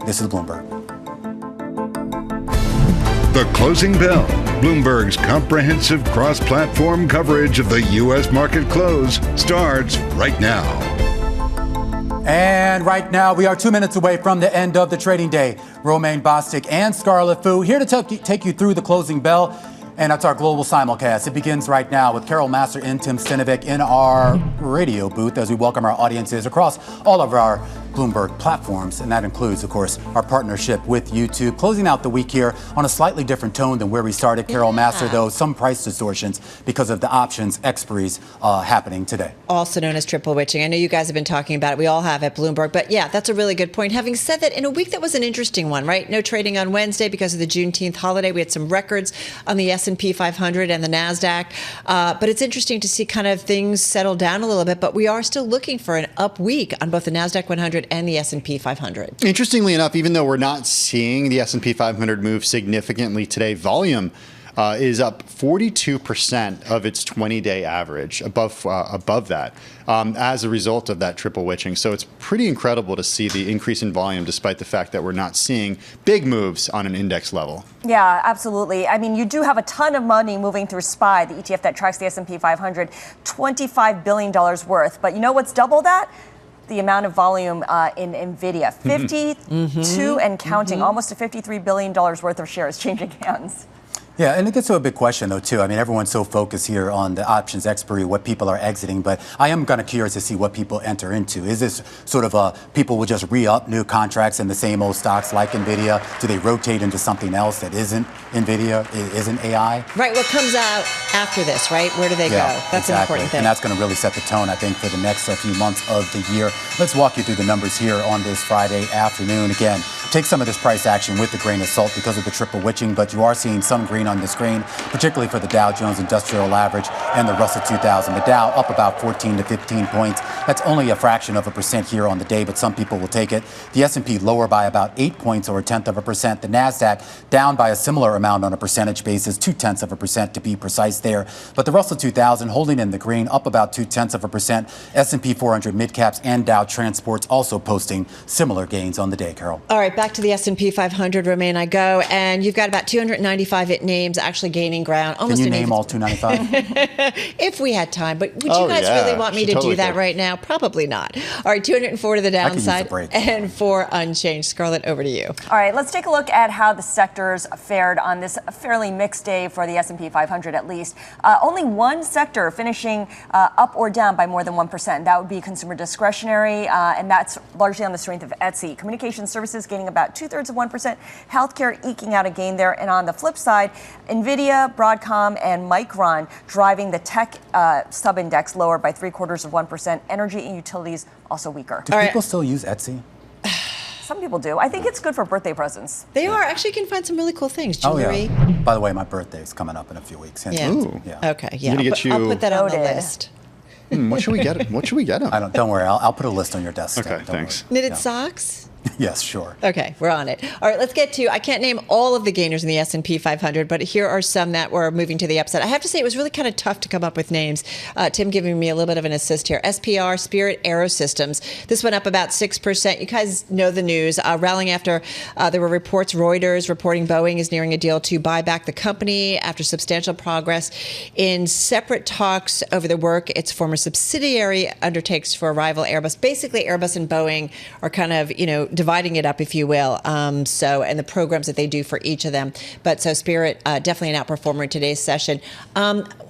This is Bloomberg.
The Closing Bell, Bloomberg's comprehensive cross-platform coverage of the U.S. market close, starts right now.
And right now, we are 2 minutes away from the end of the trading day. Romaine Bostick and Scarlett Fu here to take you through the closing bell. And that's our global simulcast. It begins right now with Carol Master and Tim Stinovic in our radio booth as we welcome our audiences across all of our Bloomberg platforms. And that includes, of course, our partnership with YouTube. Closing out the week here on a slightly different tone than where we started. Carol Master, though, some price distortions because of the options expiries happening today.
Also known as triple witching. I know you guys have been talking about it. We all have at Bloomberg. But yeah, that's a really good point. Having said that, in a week that was an interesting one, right? No trading on Wednesday because of the Juneteenth holiday. We had some records on the S&P 500 and the NASDAQ. But it's interesting to see kind of things settle down a little bit. But we are still looking for an up week on both the NASDAQ 100 and the S&P 500.
Interestingly enough, even though we're not seeing the S&P 500 move significantly today, volume is up 42% of its 20-day average, above that, as a result of that triple witching. So it's pretty incredible to see the increase in volume, despite the fact that we're not seeing big moves on an index level.
Yeah, absolutely. I mean, you do have a ton of money moving through SPY, the ETF that tracks the S&P 500, $25 billion worth. But you know what's double that? The amount of volume in NVIDIA, 52 and counting, almost to $53 billion worth of shares changing hands.
Yeah, and it gets to a big question, though, too. I mean, everyone's so focused here on the options expiry, what people are exiting, but I am kind of curious to see what people enter into. Is this sort of people will just re-up new contracts in the same old stocks like NVIDIA? Do they rotate into something else that isn't NVIDIA, isn't AI?
Right, what comes out after this, right? Where do they go? That's
exactly.
an important thing.
And that's going to really set the tone, I think, for the next few months of the year. Let's walk you through the numbers here on this Friday afternoon. Again, take some of this price action with a grain of salt because of the triple witching, but you are seeing some green on the screen, particularly for the Dow Jones Industrial Average and the Russell 2000. The Dow up about 14 to 15 points. That's only a fraction of a percent here on the day, but some people will take it. The S&P lower by about 8 points or 0.1%. The NASDAQ down by a similar amount on a percentage basis, 0.2% to be precise there. But the Russell 2000 holding in the green, up about 0.2%. S&P 400 midcaps and Dow Transports also posting similar gains on the day, Carol.
All right, back to the S&P 500, Romaine, I go. And you've got about 295 names actually gaining ground.
Can you name all 295?
If we had time, but would you guys really want me to do that right now? Probably not. All right, 204 to the downside and 4 unchanged. Scarlett, over to you.
All right, let's take a look at how the sectors fared on this fairly mixed day for the S&P 500 at least. Only one sector finishing up or down by more than 1%. That would be consumer discretionary, and that's largely on the strength of Etsy. Communication services gaining about 2/3 of 1%. Healthcare eking out a gain there. And on the flip side, NVIDIA, Broadcom, and Micron driving the tech sub-index lower by 0.75%. Energy and utilities also weaker.
Do people still use Etsy?
Some people do. I think it's good for birthday presents.
They are. Actually, you can find some really cool things. Jewelry.
Oh, yeah. By the way, my birthday's coming up in a few weeks.
Yeah. Okay, yeah. I'll put that on the list.
What should we get? What should we get them?
Don't worry. I'll put a list on your desk.
Okay, thanks.
Knitted socks?
Yes, sure.
Okay, we're on it. All right, let's get to, I can't name all of the gainers in the S&P 500, but here are some that were moving to the upside. I have to say it was really kind of tough to come up with names. Tim giving me a little bit of an assist here. SPR, Spirit Aerosystems. This went up about 6%. You guys know the news. Rallying after there were reports, Reuters reporting Boeing is nearing a deal to buy back the company after substantial progress in separate talks over the work its former subsidiary undertakes for a rival Airbus. Basically, Airbus and Boeing are kind of, dividing it up, if you will. And the programs that they do for each of them. But so Spirit, definitely an outperformer in today's session.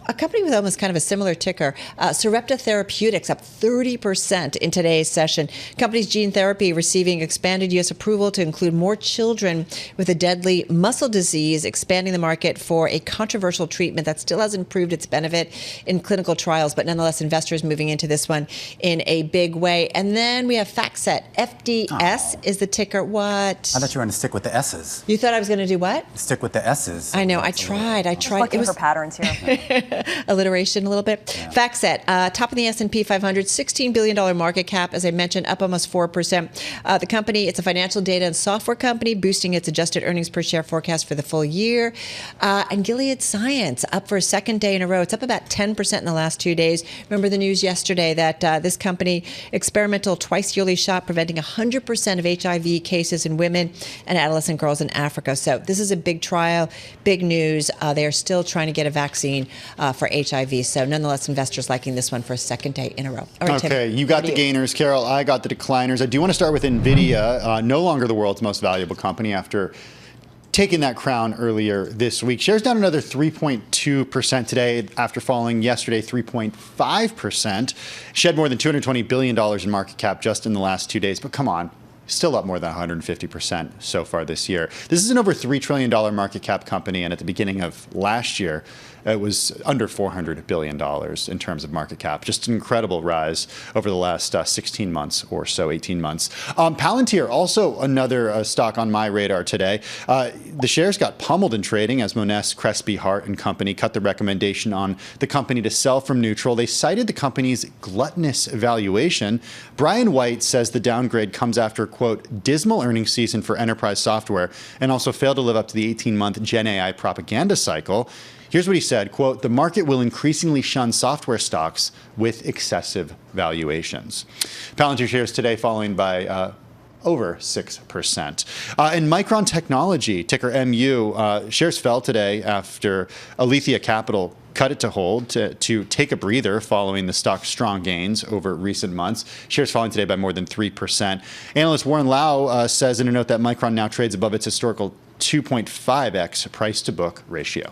A company with almost kind of a similar ticker, Sarepta Therapeutics, up 30% in today's session. Company's gene therapy receiving expanded U.S. approval to include more children with a deadly muscle disease, expanding the market for a controversial treatment that still hasn't proved its benefit in clinical trials, but nonetheless, investors moving into this one in a big way. And then we have FactSet. FDS is the ticker. What?
I thought you were going to stick with the S's.
You thought I was going to do what?
Stick with the S's.
I know. I tried.
Looking for patterns here.
Alliteration a little bit. Yeah. FactSet, top of the S&P 500, $16 billion market cap, as I mentioned, up almost 4%. The company, it's a financial data and software company, boosting its adjusted earnings per share forecast for the full year. And Gilead Science, up for a second day in a row. It's up about 10% in the last 2 days. Remember the news yesterday that this company, experimental twice-yearly shot preventing 100% of HIV cases in women and adolescent girls in Africa. So this is a big trial, big news. They are still trying to get a vaccine for HIV. So nonetheless, investors liking this one for a second day in a row. All right,
okay,
Tim,
you got the gainers, Carol. I got the decliners. I do want to start with NVIDIA, no longer the world's most valuable company after taking that crown earlier this week. Shares down another 3.2% today after falling yesterday 3.5%. Shed more than $220 billion in market cap just in the last 2 days. But come on. Still up more than 150% so far this year. This is an over $3 trillion market cap company, and at the beginning of last year, it was under $400 billion in terms of market cap. Just an incredible rise over the last 16 months or so, 18 months. Palantir, also another stock on my radar today. The shares got pummeled in trading as Monness, Crespi, Hart and Company cut the recommendation on the company to sell from neutral. They cited the company's gluttonous valuation. Brian White says the downgrade comes after, quote, dismal earnings season for enterprise software and also failed to live up to the 18-month Gen AI propaganda cycle. Here's what he said, quote, the market will increasingly shun software stocks with excessive valuations. Palantir shares today falling by over 6%. In Micron Technology, ticker MU, shares fell today after Alethea Capital cut it to hold to take a breather following the stock's strong gains over recent months. Shares falling today by more than 3%. Analyst Warren Lau says in a note that Micron now trades above its historical 2.5x price-to-book ratio.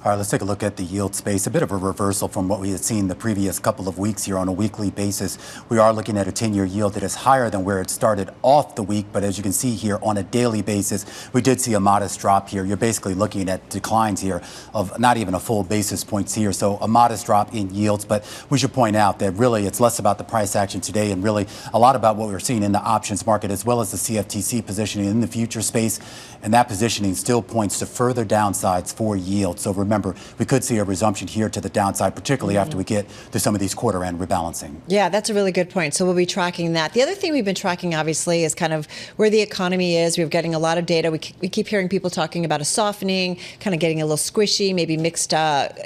All right, let's take a look at the yield space. A bit of a reversal from what we had seen the previous couple of weeks here on a weekly basis. We are looking at a 10-year yield that is higher than where it started off the week. But as you can see here on a daily basis, we did see a modest drop here. You're basically looking at declines here of not even a full basis points here. So a modest drop in yields. But we should point out that really it's less about the price action today and really a lot about what we're seeing in the options market as well as the CFTC positioning in the future space. And that positioning still points to further downsides for yield. So remember, we could see a resumption here to the downside, particularly after we get to some of these quarter-end rebalancing. Yeah, that's a really good point. So we'll be tracking that. The other thing we've been tracking, obviously, is kind of where the economy is. We're getting a lot of data. We keep hearing people talking about a softening, kind of getting a little squishy, maybe mixed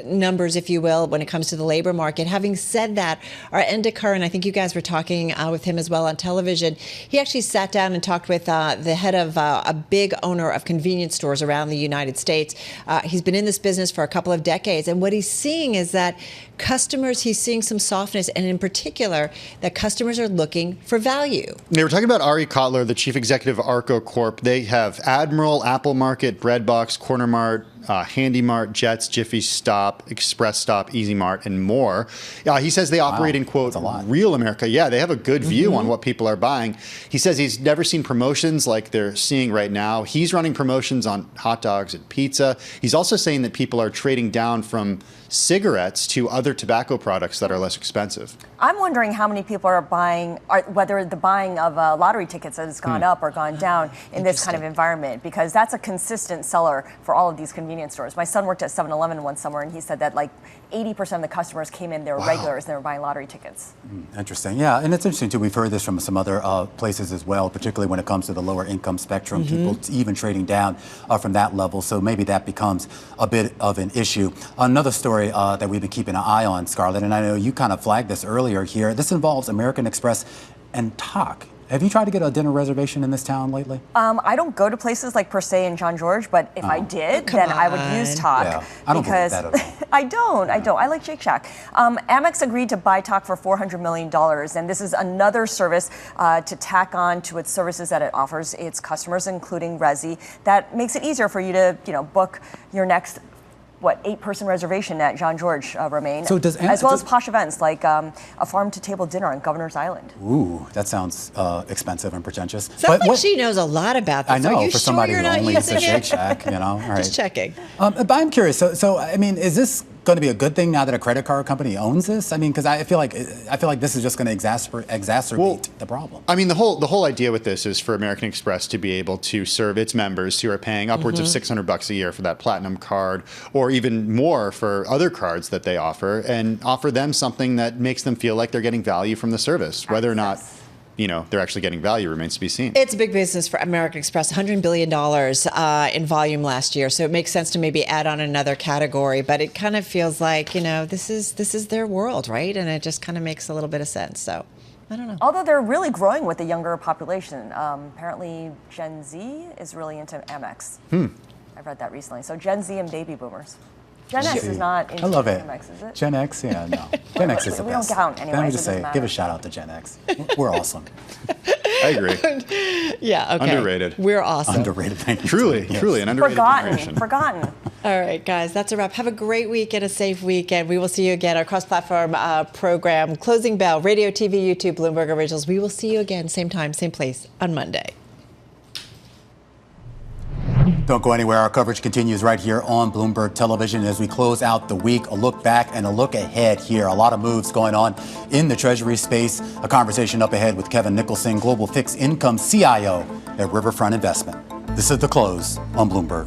numbers, if you will, when it comes to the labor market. Having said that, our Enda Curran, I think you guys were talking with him as well on television. He actually sat down and talked with the head of a big owner of convenience stores around the United States. He's been in this business for a couple of decades. And what he's seeing is that he's seeing some softness, and in particular, that customers are looking for value.
They were talking about Ari Kotler, the chief executive of Arco Corp. They have Admiral, Apple Market, Breadbox, Corner Mart, Handy Mart, Jets, Jiffy Stop, Express Stop, Easy Mart, and more. He says they operate in, quote, real America. Yeah, they have a good view on what people are buying. He says he's never seen promotions like they're seeing right now. He's running promotions on hot dogs and pizza. He's also saying that people are trading down from cigarettes to other tobacco products that are less expensive.
I'm wondering how many people are buying, whether the buying of lottery tickets has gone up or gone down in this kind of environment, because that's a consistent seller for all of these convenience stores. My son worked at 7-Eleven one summer, and he said that, like, 80% of the customers came in, they were regulars, and they were buying lottery tickets.
Interesting. Yeah, and it's interesting, too. We've heard this from some other places as well, particularly when it comes to the lower income spectrum, people even trading down from that level. So maybe that becomes a bit of an issue. Another story that we've been keeping an eye on, Scarlett, and I know you kind of flagged this earlier here. This involves American Express and TOC. Have you tried to get a dinner reservation in this town lately?
I don't go to places like Per Se and John George, but if I did, then I would use TOC.
Yeah, I don't believe that at all.
I don't. I like Shake Shack. Amex agreed to buy TOC for $400 million, and this is another service to tack on to its services that it offers its customers, including Resi, that makes it easier for you to, book your next 8-person reservation at John George, Romaine,
so
as well as posh events like a farm-to-table dinner on Governor's Island.
Ooh, that sounds expensive and pretentious.
Sounds like she knows a lot about this.
I know,
Are you
for somebody
sure
who
you're not
only uses
using
Shake Shack, All right.
Just checking.
But I'm curious. So, I mean, is this going to be a good thing now that a credit card company owns this? I mean, because I feel like this is just going to exacerbate the problem.
I mean, the whole idea with this is for American Express to be able to serve its members who are paying upwards of $600 a year for that platinum card, or even more for other cards that they offer, and offer them something that makes them feel like they're getting value from the service, whether or not they're actually getting value remains to be seen.
It's a big business for American Express, $100 billion in volume last year. So it makes sense to maybe add on another category. But it kind of feels like, this is their world, right? And it just kind of makes a little bit of sense. So I don't know.
Although they're really growing with the younger population. Apparently, Gen Z is really into Amex. I've read that recently. So Gen Z and baby boomers. Gen X is not into Amex, is it?
Gen X, yeah, no. Gen X is the best.
We don't count anyway.
Let me just say, give a shout out to Gen X. We're awesome.
I agree.
Yeah, okay.
Underrated.
We're awesome.
Underrated, thank you.
Truly an underrated generation.
Forgotten.
All right, guys, that's a wrap. Have a great week and a safe weekend. We will see you again. Our cross-platform program, Closing Bell, radio, TV, YouTube, Bloomberg Originals. We will see you again, same time, same place on Monday.
Don't go anywhere. Our coverage continues right here on Bloomberg Television as we close out the week. A look back and a look ahead here. A lot of moves going on in the Treasury space. A conversation up ahead with Kevin Nicholson, Global Fixed Income CIO at Riverfront Investment. This is The Close on Bloomberg.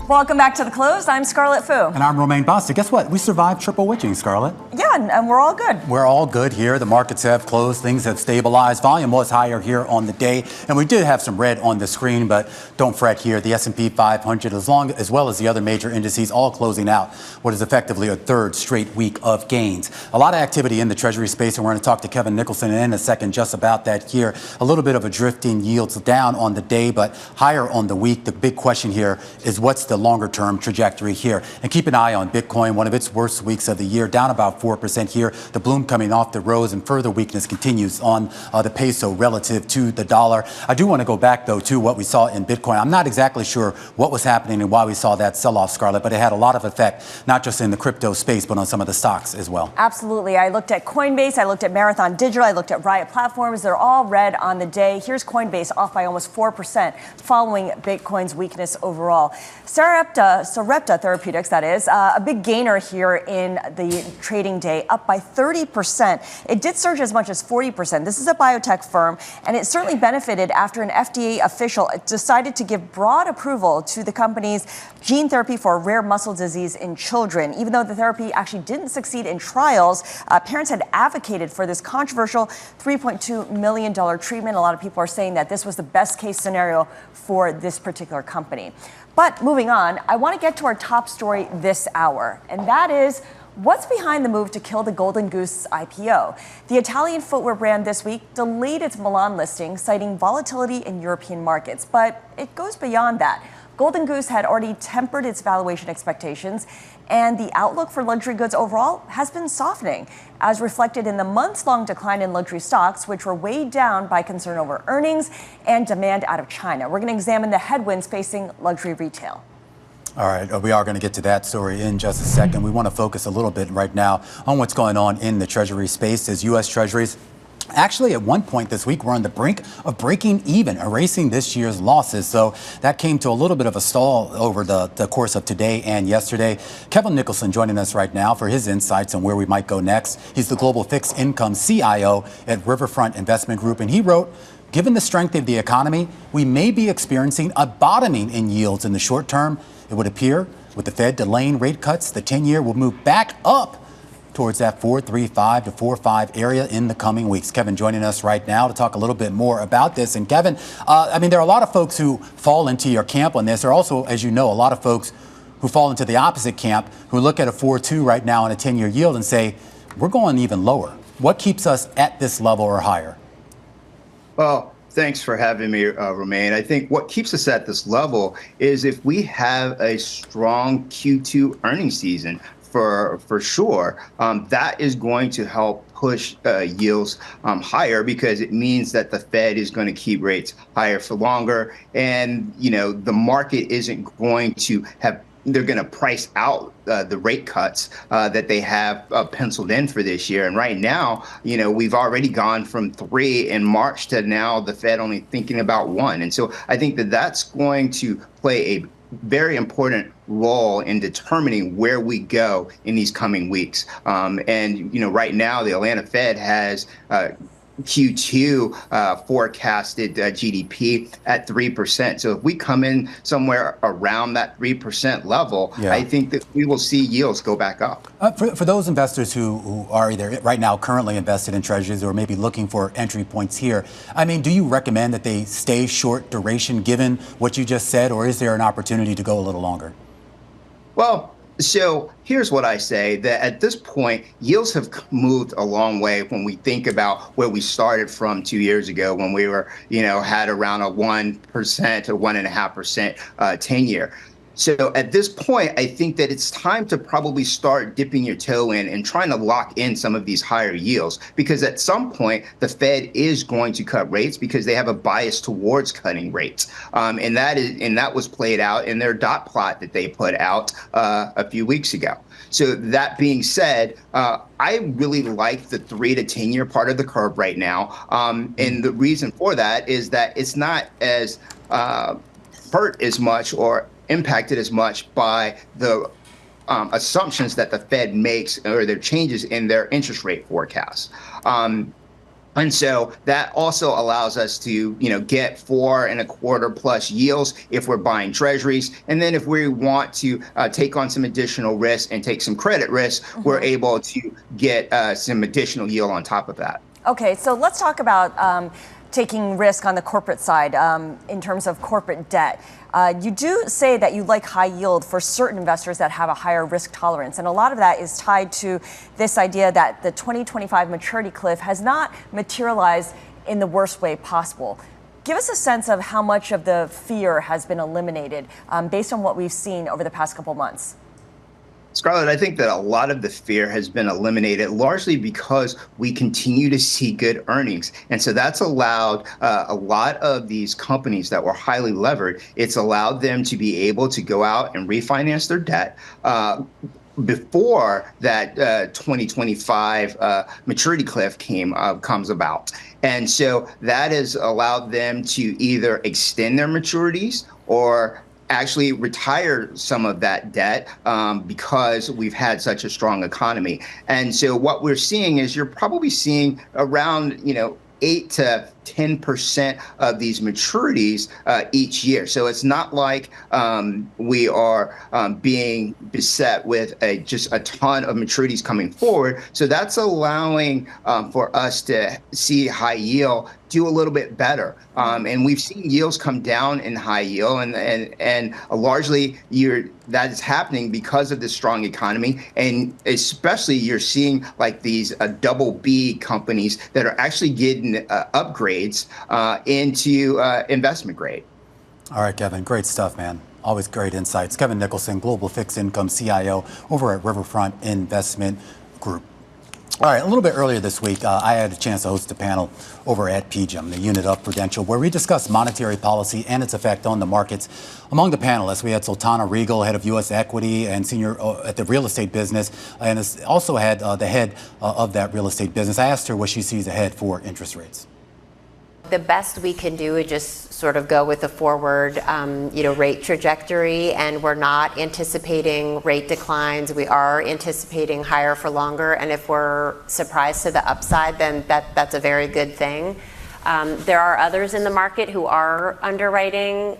Welcome back to The Close. I'm Scarlett Fu.
And I'm Romaine Bostick. Guess what? We survived triple witching, Scarlett.
Yeah, and we're all good.
We're all good here. The markets have closed. Things have stabilized. Volume was higher here on the day. And we did have some red on the screen, but don't fret here. The S&P 500, as well as the other major indices, all closing out what is effectively a third straight week of gains. A lot of activity in the Treasury space, and we're going to talk to Kevin Nicholson in a second just about that here. A little bit of a drifting yields down on the day, but higher on the week. The big question here is what's the longer-term trajectory here? And keep an eye on Bitcoin, one of its worst weeks of the year, down about 4% here. The bloom coming off the rose, and further weakness continues on the peso relative to the dollar. I do want to go back, though, to what we saw in Bitcoin. I'm not exactly sure what was happening and why we saw that sell-off, Scarlett, but it had a lot of effect, not just in the crypto space, but on some of the stocks as well.
Absolutely. I looked at Coinbase, I looked at Marathon Digital, I looked at Riot Platforms. They're all red on the day. Here's Coinbase off by almost 4% following Bitcoin's weakness overall. Sarepta Therapeutics, that is, a big gainer here in the trading day, up by 30%. It did surge as much as 40%. This is a biotech firm, and it certainly benefited after an FDA official decided to give broad approval to the company's gene therapy for a rare muscle disease in children. Even though the therapy actually didn't succeed in trials, parents had advocated for this controversial $3.2 million treatment. A lot of people are saying that this was the best case scenario for this particular company. But moving on, I want to get to our top story this hour, and that is what's behind the move to kill the Golden Goose IPO. The Italian footwear brand this week delayed its Milan listing, citing volatility in European markets. But it goes beyond that. Golden Goose had already tempered its valuation expectations, and the outlook for luxury goods overall has been softening, as reflected in the months-long decline in luxury stocks, which were weighed down by concern over earnings and demand out of China. We're going to examine the headwinds facing luxury retail.
All right, we are going to get to that story in just a second. We want to focus a little bit right now on what's going on in the Treasury space as U.S. Treasuries Actually, at one point this week, we're on the brink of breaking even, erasing this year's losses. So that came to a little bit of a stall over the course of today and yesterday. Kevin Nicholson joining us right now for his insights on where we might go next. He's the global fixed income CIO at Riverfront Investment Group. And he wrote, given the strength of the economy, we may be experiencing a bottoming in yields in the short term. It would appear with the Fed delaying rate cuts, the 10-year will move back up towards that 4.35 to 4.5 area in the coming weeks. Kevin joining us right now to talk a little bit more about this. And Kevin, there are a lot of folks who fall into your camp on this. There are also, as you know, a lot of folks who fall into the opposite camp, who look at a 4.2 right now on a 10-year yield and say, we're going even lower. What keeps us at this level or higher?
Well, thanks for having me, Romain. I think what keeps us at this level is if we have a strong Q2 earnings season, for sure, that is going to help push yields higher, because it means that the Fed is going to keep rates higher for longer. And, the market isn't going to have, they're going to price out the rate cuts that they have penciled in for this year. And right now, we've already gone from 3 in March to now the Fed only thinking about 1. And so I think that that's going to play a very important role in determining where we go in these coming weeks. Right now, the Atlanta Fed has Q2 forecasted GDP at 3%. So if we come in somewhere around that 3% level, I think that we will see yields go back up.
For those investors who are either right now currently invested in treasuries or maybe looking for entry points here, do you recommend that they stay short duration given what you just said, or is there an opportunity to go a little longer?
Well, so here's what I say, that at this point, yields have moved a long way when we think about where we started from 2 years ago when we were, had around a 1% to 1.5% 10-year. So at this point, I think that it's time to probably start dipping your toe in and trying to lock in some of these higher yields, because at some point the Fed is going to cut rates because they have a bias towards cutting rates, and that was played out in their dot plot that they put out a few weeks ago. So that being said, I really like the 3 to 10-year part of the curve right now, and the reason for that is that it's not as hurt as much or impacted as much by the assumptions that the Fed makes or their changes in their interest rate forecasts. And so that also allows us to, get 4.25% plus yields if we're buying treasuries. And then if we want to take on some additional risk and take some credit risk, we're able to get some additional yield on top of that.
Okay, so let's talk about taking risk on the corporate side in terms of corporate debt. You do say that you like high yield for certain investors that have a higher risk tolerance. And a lot of that is tied to this idea that the 2025 maturity cliff has not materialized in the worst way possible. Give us a sense of how much of the fear has been eliminated based on what we've seen over the past couple months.
Scarlett, I think that a lot of the fear has been eliminated largely because we continue to see good earnings. And so that's allowed a lot of these companies that were highly levered, it's allowed them to be able to go out and refinance their debt before that 2025 maturity cliff comes about. And so that has allowed them to either extend their maturities or actually retire some of that debt because we've had such a strong economy. And so what we're seeing is you're probably seeing around, 8 to 10% of these maturities each year. So it's not like we are being beset with just a ton of maturities coming forward. So that's allowing for us to see high yield do a little bit better. And we've seen yields come down in high yield, and largely that is happening because of the strong economy. And especially you're seeing like these double B companies that are actually getting upgrades into investment grade.
All right, Kevin, great stuff, man. Always great insights. Kevin Nicholson, Global Fixed Income CIO over at Riverfront Investment Group. All right, a little bit earlier this week, I had a chance to host a panel over at PGIM, the unit of Prudential, where we discussed monetary policy and its effect on the markets. Among the panelists, we had Sultana Regal, head of U.S. equity and senior at the real estate business, and also had the head of that real estate business. I asked her what she sees ahead for interest rates.
The best we can do is just sort of go with the forward, rate trajectory, and we're not anticipating rate declines. We are anticipating higher for longer, and if we're surprised to the upside, then that's a very good thing. There are others in the market who are underwriting,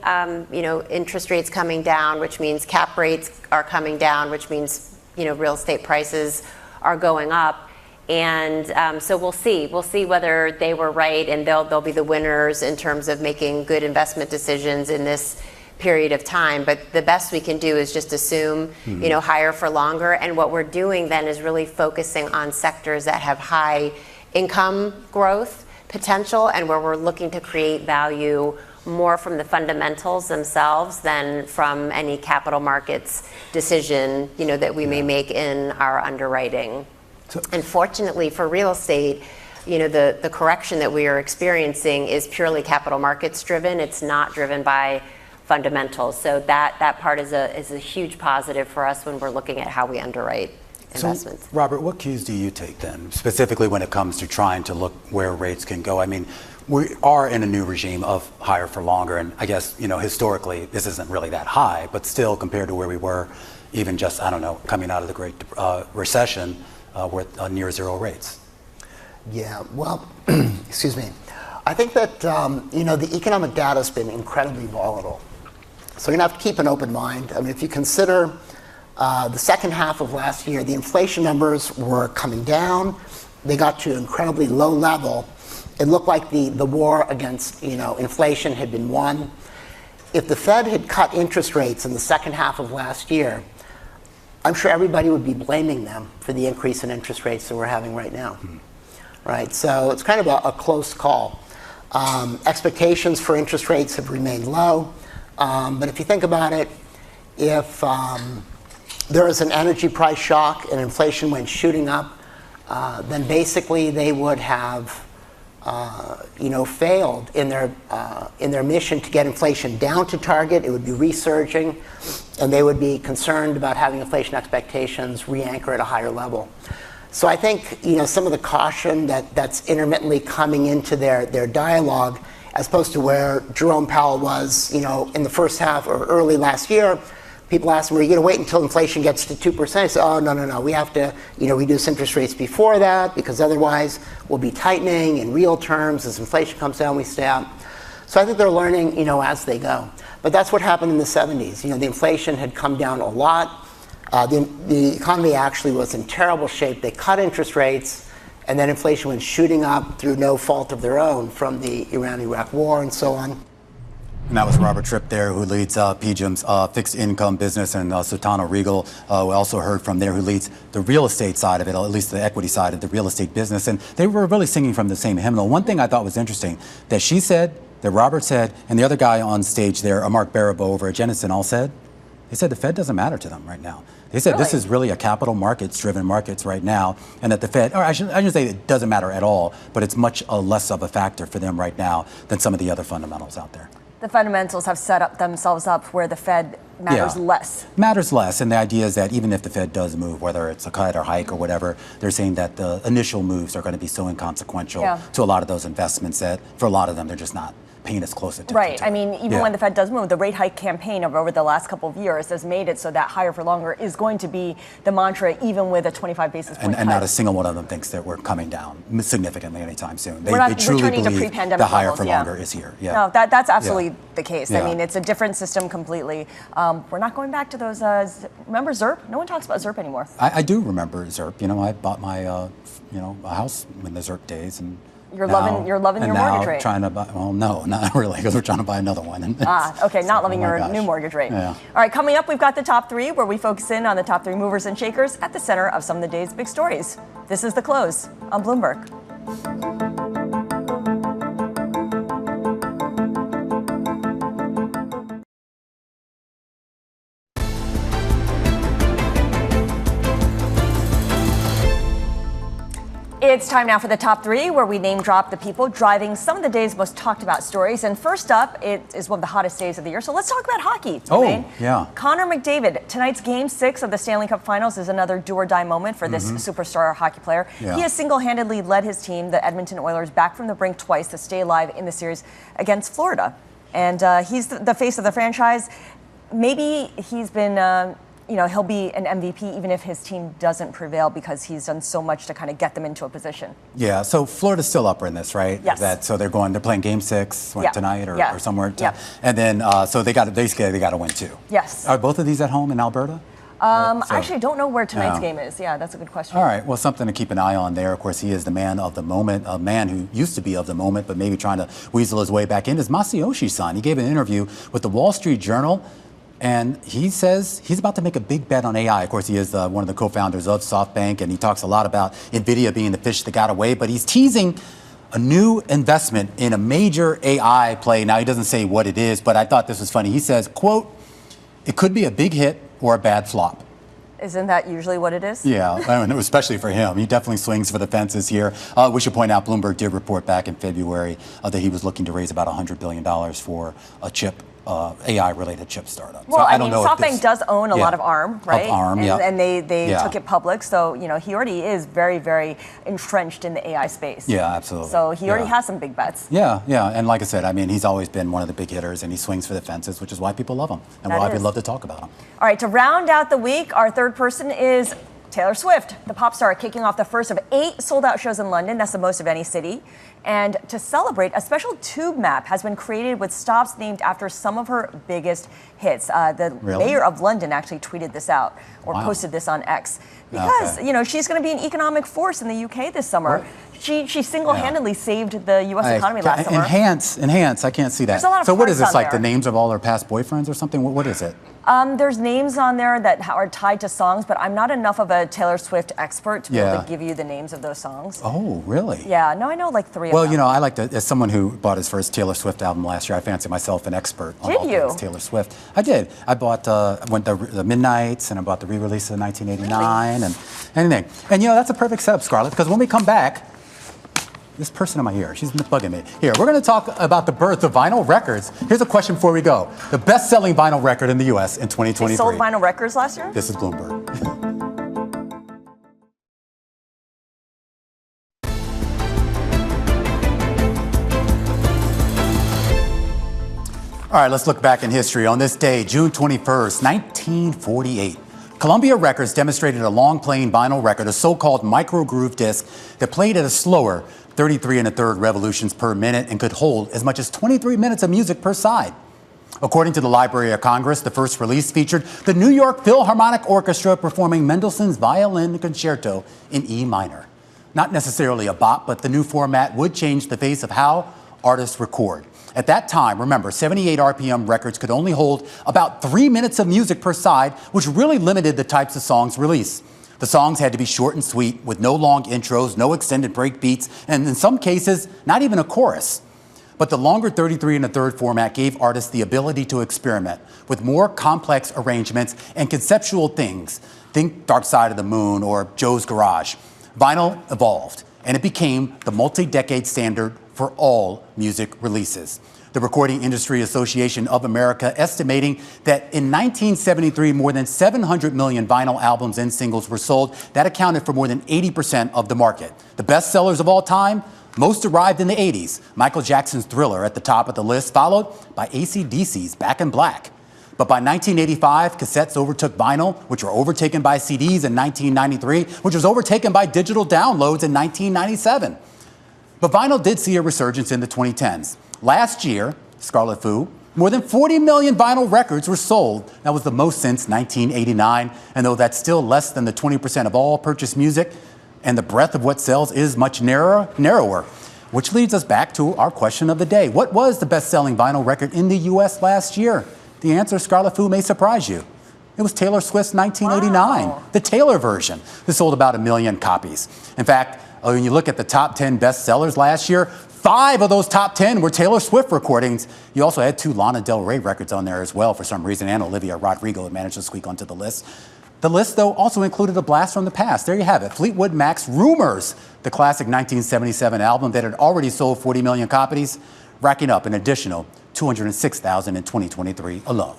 interest rates coming down, which means cap rates are coming down, which means, real estate prices are going up. And so we'll see whether they were right, and they'll be the winners in terms of making good investment decisions in this period of time. But the best we can do is just assume, higher for longer. And what we're doing then is really focusing on sectors that have high income growth potential, and where we're looking to create value more from the fundamentals themselves than from any capital markets decision, that we may make in our underwriting. And fortunately for real estate, the correction that we are experiencing is purely capital markets driven. It's not driven by fundamentals. So that part is a huge positive for us when we're looking at how we underwrite investments.
So, Robert, what cues do you take then, specifically when it comes to trying to look where rates can go? I mean, we are in a new regime of higher for longer, and I guess, historically, this isn't really that high, but still compared to where we were even just, coming out of the Great Recession, with near zero rates.
Yeah, well, excuse me. I think that, the economic data has been incredibly volatile. So you're going to have to keep an open mind. I mean, if you consider the second half of last year, the inflation numbers were coming down. They got to an incredibly low level. It looked like the war against, inflation had been won. If the Fed had cut interest rates in the second half of last year, I'm sure everybody would be blaming them for the increase in interest rates that we're having right now, right? So it's kind of a close call. Expectations for interest rates have remained low, but if you think about it, if there is an energy price shock and inflation went shooting up, then basically they would have failed in their mission to get inflation down to target. It would be resurging, and they would be concerned about having inflation expectations re-anchor at a higher level. So I think some of the caution that's intermittently coming into their dialogue, as opposed to where Jerome Powell was, in the first half or early last year. People ask him, are you going to wait until inflation gets to 2%? I say, oh, no. We have to, reduce interest rates before that, because otherwise we'll be tightening in real terms. As inflation comes down, we stay out. So I think they're learning, as they go. But that's what happened in the 70s. The inflation had come down a lot. The economy actually was in terrible shape. They cut interest rates, and then inflation went shooting up through no fault of their own from the Iran-Iraq war and so on.
And that was Robert Tripp there, who leads PGIM's fixed income business, and Sultana Regal, we also heard from there, who leads the real estate side of it, or at least the equity side of the real estate business. And they were really singing from the same hymnal. One thing I thought was interesting, that she said, that Robert said, and the other guy on stage there, Mark Barabo over at Jennison, all said, they said the Fed doesn't matter to them right now. They said this is really a capital markets-driven markets right now, and that the Fed, or I shouldn't say it doesn't matter at all, but it's much less of a factor for them right now than some of the other fundamentals out there.
The fundamentals have set themselves up where the Fed matters less.
Matters less, and the idea is that even if the Fed does move, whether it's a cut or hike or whatever, they're saying that the initial moves are going to be so inconsequential to a lot of those investments that for a lot of them they're just not paying as close attention
Right.
to.
I mean, even when the Fed does move, the rate hike campaign over the last couple of years has made it so that higher for longer is going to be the mantra, even with a 25 basis point
and not a single one of them thinks that we're coming down significantly anytime soon. They truly
returning to
believe
pre-pandemic
the higher
levels,
for longer is here.
No, that's absolutely the case. I mean, it's a different system completely. We're not going back to those. Remember ZIRP? No one talks about ZIRP anymore.
I do remember ZIRP. I bought my a house in the ZIRP days, and
You're loving your mortgage rate.
Trying to buy, well, no, not really, because we're trying to buy another one.
Okay, not loving your new mortgage rate.
Yeah.
All right, coming up, we've got the top three, where we focus in on the top three movers and shakers at the center of some of the day's big stories. This is The Close on Bloomberg. It's time now for the top three, where we name drop the people driving some of the day's most talked about stories. And first up, it is one of the hottest days of the year. So let's talk about hockey.
Yeah.
Connor McDavid. Tonight's Game 6 of the Stanley Cup Finals is another do-or-die moment for this superstar hockey player.
Yeah.
He has single-handedly led his team, the Edmonton Oilers, back from the brink twice to stay alive in the series against Florida. And he's the face of the franchise. Maybe he's been... he'll be an MVP even if his team doesn't prevail because he's done so much to kind of get them into a position.
Yeah, so Florida's still up in this, right?
Yes.
So they're playing Game 6 tonight or somewhere.
Yeah.
And then, so they got to win too.
Yes.
Are both of these at home in Alberta?
I actually don't know where tonight's game is. Yeah, that's a good question.
All right, well, something to keep an eye on there. Of course, he is the man of the moment, a man who used to be of the moment, but maybe trying to weasel his way back in, is Masayoshi Son. He gave an interview with the Wall Street Journal, and he says he's about to make a big bet on AI. Of course, he is one of the co-founders of SoftBank, and he talks a lot about NVIDIA being the fish that got away, but he's teasing a new investment in a major AI play. Now, he doesn't say what it is, but I thought this was funny. He says, quote, "It could be a big hit or a bad flop."
Isn't that usually what it is?
Yeah, especially for him. He definitely swings for the fences here. We should point out Bloomberg did report back in February that he was looking to raise about $100 billion for a chip, AI-related chip startup.
Well,
so
I mean, SoftBank does own a lot of ARM, right?
Of ARM,
and they took it public, so he already is very, very entrenched in the AI space.
Yeah, absolutely.
So he already has some big bets.
Yeah, and like I said, I mean, he's always been one of the big hitters, and he swings for the fences, which is why people love him, and why we love to talk about him.
All right, to round out the week, our third person is Taylor Swift, the pop star, kicking off the first of 8 sold-out shows in London. That's the most of any city. And to celebrate, a special tube map has been created with stops named after some of her biggest hits. The mayor of London actually tweeted this out or posted this on X. Because, she's going to be an economic force in the UK this summer. She single-handedly saved the U.S. economy last summer.
Enhance. I can't see that.
There's a lot of
so what is this, like
there.
the names of all her past boyfriends or something? What is it?
There's names on there that are tied to songs, but I'm not enough of a Taylor Swift expert to be able to give you the names of those songs.
Oh, really?
Yeah, no, I know like 3 of them.
Well, I like to, as someone who bought his first Taylor Swift album last year, I fancy myself an expert on all things Taylor Swift. I did. I bought went the Midnights, and I bought the re-release of 1989 and anything. And that's a perfect setup, Scarlett, because when we come back, this person in my ear, she's bugging me. Here, we're going to talk about the birth of vinyl records. Here's a question before we go. The best-selling vinyl record in the U.S. in 2023.
They sold vinyl records last year?
This is Bloomberg. All right, let's look back in history. On this day, June 21st, 1948, Columbia Records demonstrated a long-playing vinyl record, a so-called micro-groove disc that played at a slower 33 1/3 revolutions per minute and could hold as much as 23 minutes of music per side. According to the Library of Congress, the first release featured the New York Philharmonic Orchestra performing Mendelssohn's Violin Concerto in E minor. Not necessarily a bop, but the new format would change the face of how artists record. At that time, remember, 78 RPM records could only hold about 3 minutes of music per side, which really limited the types of songs released. The songs had to be short and sweet, with no long intros, no extended break beats, and in some cases, not even a chorus. But the longer 33 1/3 format gave artists the ability to experiment with more complex arrangements and conceptual things. Think Dark Side of the Moon or Joe's Garage. Vinyl evolved, and it became the multi-decade standard for all music releases. The Recording Industry Association of America estimating that in 1973, more than 700 million vinyl albums and singles were sold. That accounted for more than 80% of the market. The best sellers of all time, most arrived in the 80s. Michael Jackson's Thriller at the top of the list, followed by AC/DC's Back in Black. But by 1985, cassettes overtook vinyl, which were overtaken by CDs in 1993, which was overtaken by digital downloads in 1997. But vinyl did see a resurgence in the 2010s. Last year, Scarlet Fu, more than 40 million vinyl records were sold. That was the most since 1989. And though that's still less than the 20% of all purchased music, and the breadth of what sells is much narrower, which leads us back to our question of the day. What was the best-selling vinyl record in the U.S. last year? The answer, Scarlet Fu, may surprise you. It was Taylor Swift's 1989, the Taylor version. This sold about 1 million copies. In fact, when you look at the top 10 bestsellers last year, 5 of those top 10 were Taylor Swift recordings. You also had 2 Lana Del Rey records on there as well for some reason, and Olivia Rodrigo had managed to squeak onto the list. The list, though, also included a blast from the past. There you have it. Fleetwood Mac's Rumors, the classic 1977 album that had already sold 40 million copies, racking up an additional 206,000 in 2023 alone.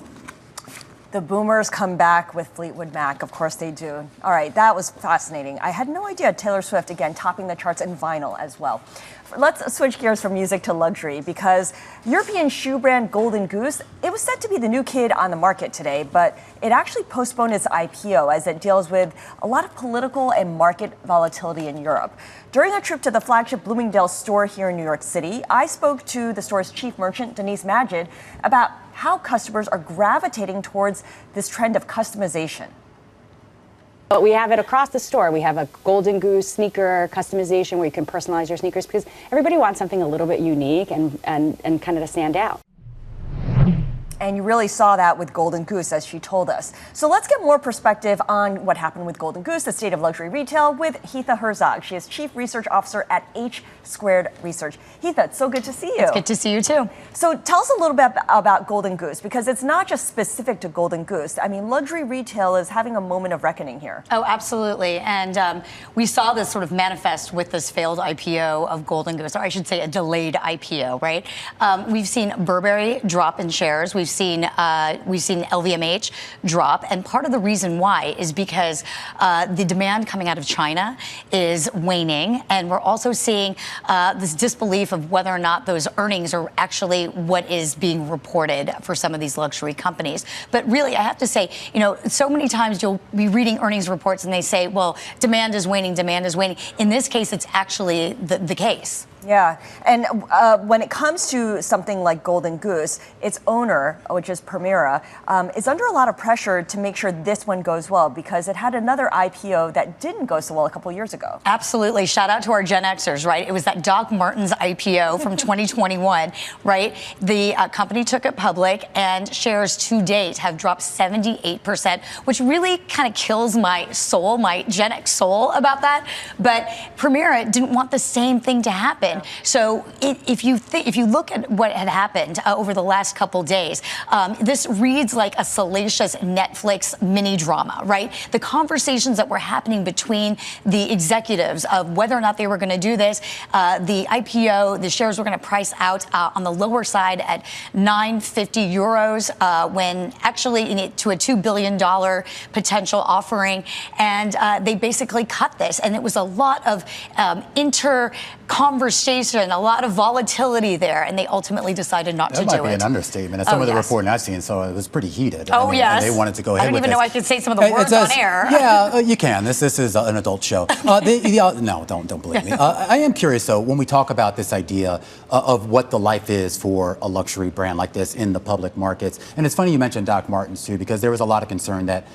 The boomers come back with Fleetwood Mac. Of course they do. All right, that was fascinating. I had no idea Taylor Swift, again, topping the charts in vinyl as well. Let's switch gears from music to luxury because European shoe brand Golden Goose, it was set to be the new kid on the market today, but it actually postponed its IPO as it deals with a lot of political and market volatility in Europe. During a trip to the flagship Bloomingdale's store here in New York City, I spoke to the store's chief merchant, Denise Magid, about how customers are gravitating towards this trend of customization.
But we have it across the store. We have a Golden Goose sneaker customization where you can personalize your sneakers because everybody wants something a little bit unique and kind of to stand out.
And you really saw that with Golden Goose, as she told us. So let's get more perspective on what happened with Golden Goose, the state of luxury retail, with Hitha Herzog. She is Chief Research Officer at H Squared Research. Hitha, it's so good to see you.
It's good to see you too.
So tell us a little bit about Golden Goose, because it's not just specific to Golden Goose. I mean, luxury retail is having a moment of reckoning here.
Oh, absolutely. And we saw this sort of manifest with this failed IPO of Golden Goose, or I should say a delayed IPO, right? We've seen Burberry drop in shares. We've seen LVMH drop, and part of the reason why is because the demand coming out of China is waning, and we're also seeing this disbelief of whether or not those earnings are actually what is being reported for some of these luxury companies. But really, I have to say, you know, so many times you'll be reading earnings reports and they say, well, demand is waning, demand is waning. In this case, it's actually the case.
Yeah, and when it comes to something like Golden Goose, its owner, which is Permira, is under a lot of pressure to make sure this one goes well because it had another IPO that didn't go so well a couple years ago.
Absolutely. Shout out to our Gen Xers, right? It was that Doc Martens IPO from 2021, right? The company took it public, and shares to date have dropped 78%, which really kind of kills my soul, my Gen X soul about that. But Permira didn't want the same thing to happen. So if you look at what had happened over the last couple days, this reads like a salacious Netflix mini drama, right? The conversations that were happening between the executives of whether or not they were going to do this, the IPO, the shares were going to price out on the lower side at 950 euros when actually to a $2 billion potential offering. And they basically cut this. And it was a lot of conversation, a lot of volatility there, and they ultimately decided not to do it.
That might be an understatement. Some of the reporting I've seen, so it was pretty heated.
Oh, yes.
And they wanted to go ahead with it.
I don't even know I could say some of the words on air.
Yeah, you can. This is an adult show. No, don't believe me. I am curious, though, when we talk about this idea of what the life is for a luxury brand like this in the public markets. And it's funny you mentioned Doc Martens, too, because there was a lot of concern that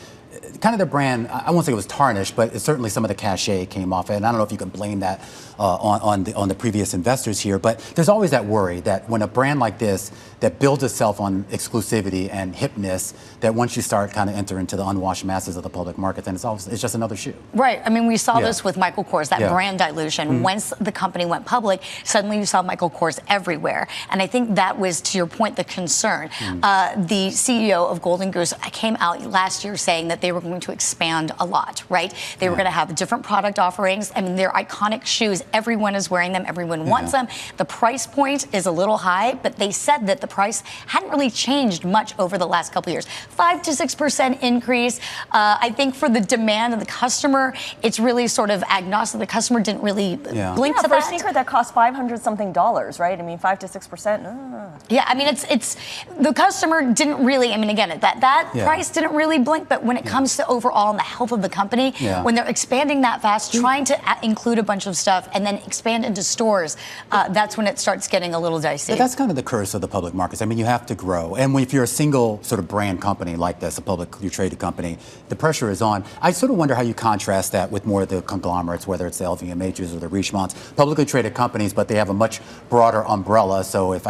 kind of the brand, I won't say it was tarnished, but certainly some of the cachet came off it. And I don't know if you can blame that on the previous investors here, but there's always that worry that when a brand like this that builds itself on exclusivity and hipness, that once you start kind of enter into the unwashed masses of the public market, then it's just another shoe.
Right. I mean, we saw this with Michael Kors, that brand dilution. Once the company went public, suddenly you saw Michael Kors everywhere. And I think that was, to your point, the concern. The CEO of Golden Goose came out last year saying that they were going to expand a lot, right? They were going to have different product offerings. I mean, they're iconic shoes. Everyone is wearing them. Everyone wants them. The price point is a little high, but they said that the price hadn't really changed much over the last couple of years. 5 to 6% increase. I think for the demand of the customer, it's really sort of agnostic. The customer didn't really blink to
for
that.
a sneaker that costs $500-something, right? I mean, 5 to 6%.
Yeah, I mean, it's the customer didn't really. I mean, again, that price didn't really blink. But when it comes to overall and the health of the company, when they're expanding that fast, trying to include a bunch of stuff and then expand into stores, that's when it starts getting a little dicey.
But that's kind of the curse of the public markets. I mean, you have to grow. And if you're a single sort of brand company like this, a publicly traded company, the pressure is on. I sort of wonder how you contrast that with more of the conglomerates, whether it's the LVMHs or the Richemonts, publicly traded companies, but they have a much broader umbrella. So if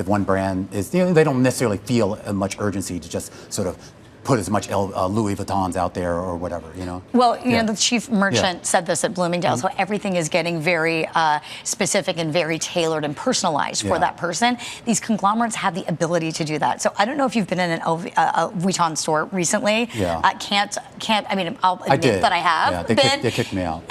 one brand is, they don't necessarily feel much urgency to just sort of put as much Louis Vuittons out there or whatever, you know?
Well, you know, the chief merchant said this at Bloomingdale's, so everything is getting very specific and very tailored and personalized for that person. These conglomerates have the ability to do that. So I don't know if you've been in a Vuitton store recently. I mean, I'll admit that I have been.
They kicked me out.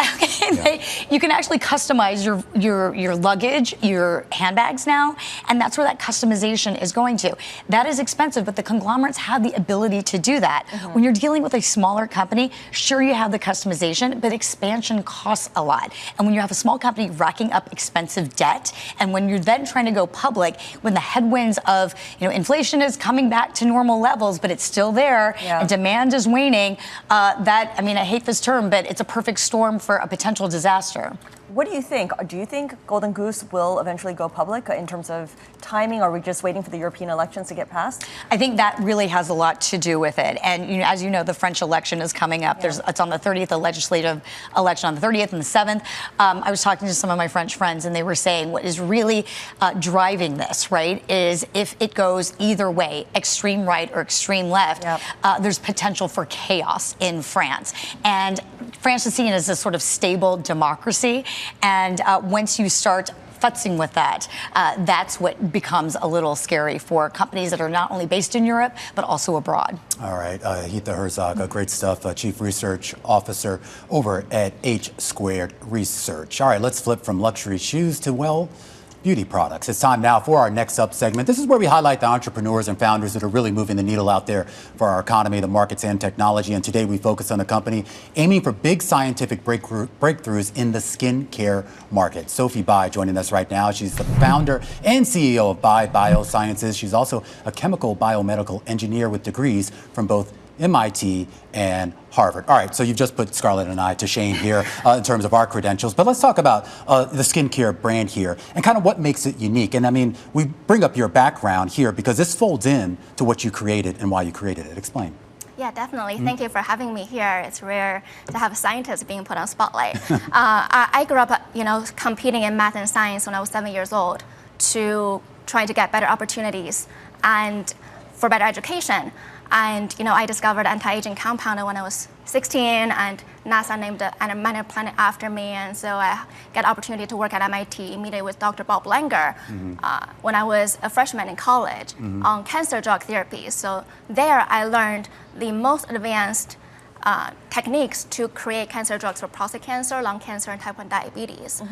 Okay, you can actually customize your luggage, your handbags now, and that's where that customization is going to. That is expensive, but the conglomerates have the ability to do that. When you're dealing with a smaller company, sure, you have the customization, but expansion costs a lot. And when you have a small company racking up expensive debt, and when you're then trying to go public, when the headwinds of inflation is coming back to normal levels, but it's still there, and demand is waning, I mean, I hate this term, but it's a perfect storm for a potential disaster.
What do you think? Do you think Golden Goose will eventually go public in terms of timing? Are we just waiting for the European elections to get passed?
I think that really has a lot to do with it. And as you know, the French election is coming up. It's on the 30th, the legislative election on the 30th and the 7th. I was talking to some of my French friends, and they were saying what is really driving this, right, is if it goes either way, extreme right or extreme left, there's potential for chaos in France. And France is seen as a sort of stable democracy. And once you start futzing with that, that's what becomes a little scary for companies that are not only based in Europe, but also abroad.
All right, Hitha Herzog, great stuff, Chief Research Officer over at H Squared Research. All right, let's flip from luxury shoes to, well, beauty products. It's time now for our next up segment. This is where we highlight the entrepreneurs and founders that are really moving the needle out there for our economy, the markets, and technology. And today we focus on a company aiming for big scientific breakthroughs in the skincare market. Sophie Bai joining us right now. She's the founder and CEO of B.A.I. Biosciences. She's also a chemical biomedical engineer with degrees from both MIT and Harvard. All right, so you've just put Scarlett and I to shame here in terms of our credentials, but let's talk about the skincare brand here and kind of what makes it unique. And I mean, we bring up your background here because this folds in to what you created and why you created it. Explain.
Yeah, definitely. Thank you for having me here. It's rare to have a scientist being put on spotlight. I grew up, competing in math and science when I was 7 years old to try to get better opportunities and for better education. And, I discovered anti-aging compound when I was 16, and NASA named an minor planet after me. And so I got opportunity to work at MIT immediately with Dr. Bob Langer when I was a freshman in college on cancer drug therapy. So there I learned the most advanced techniques to create cancer drugs for prostate cancer, lung cancer, and type 1 diabetes.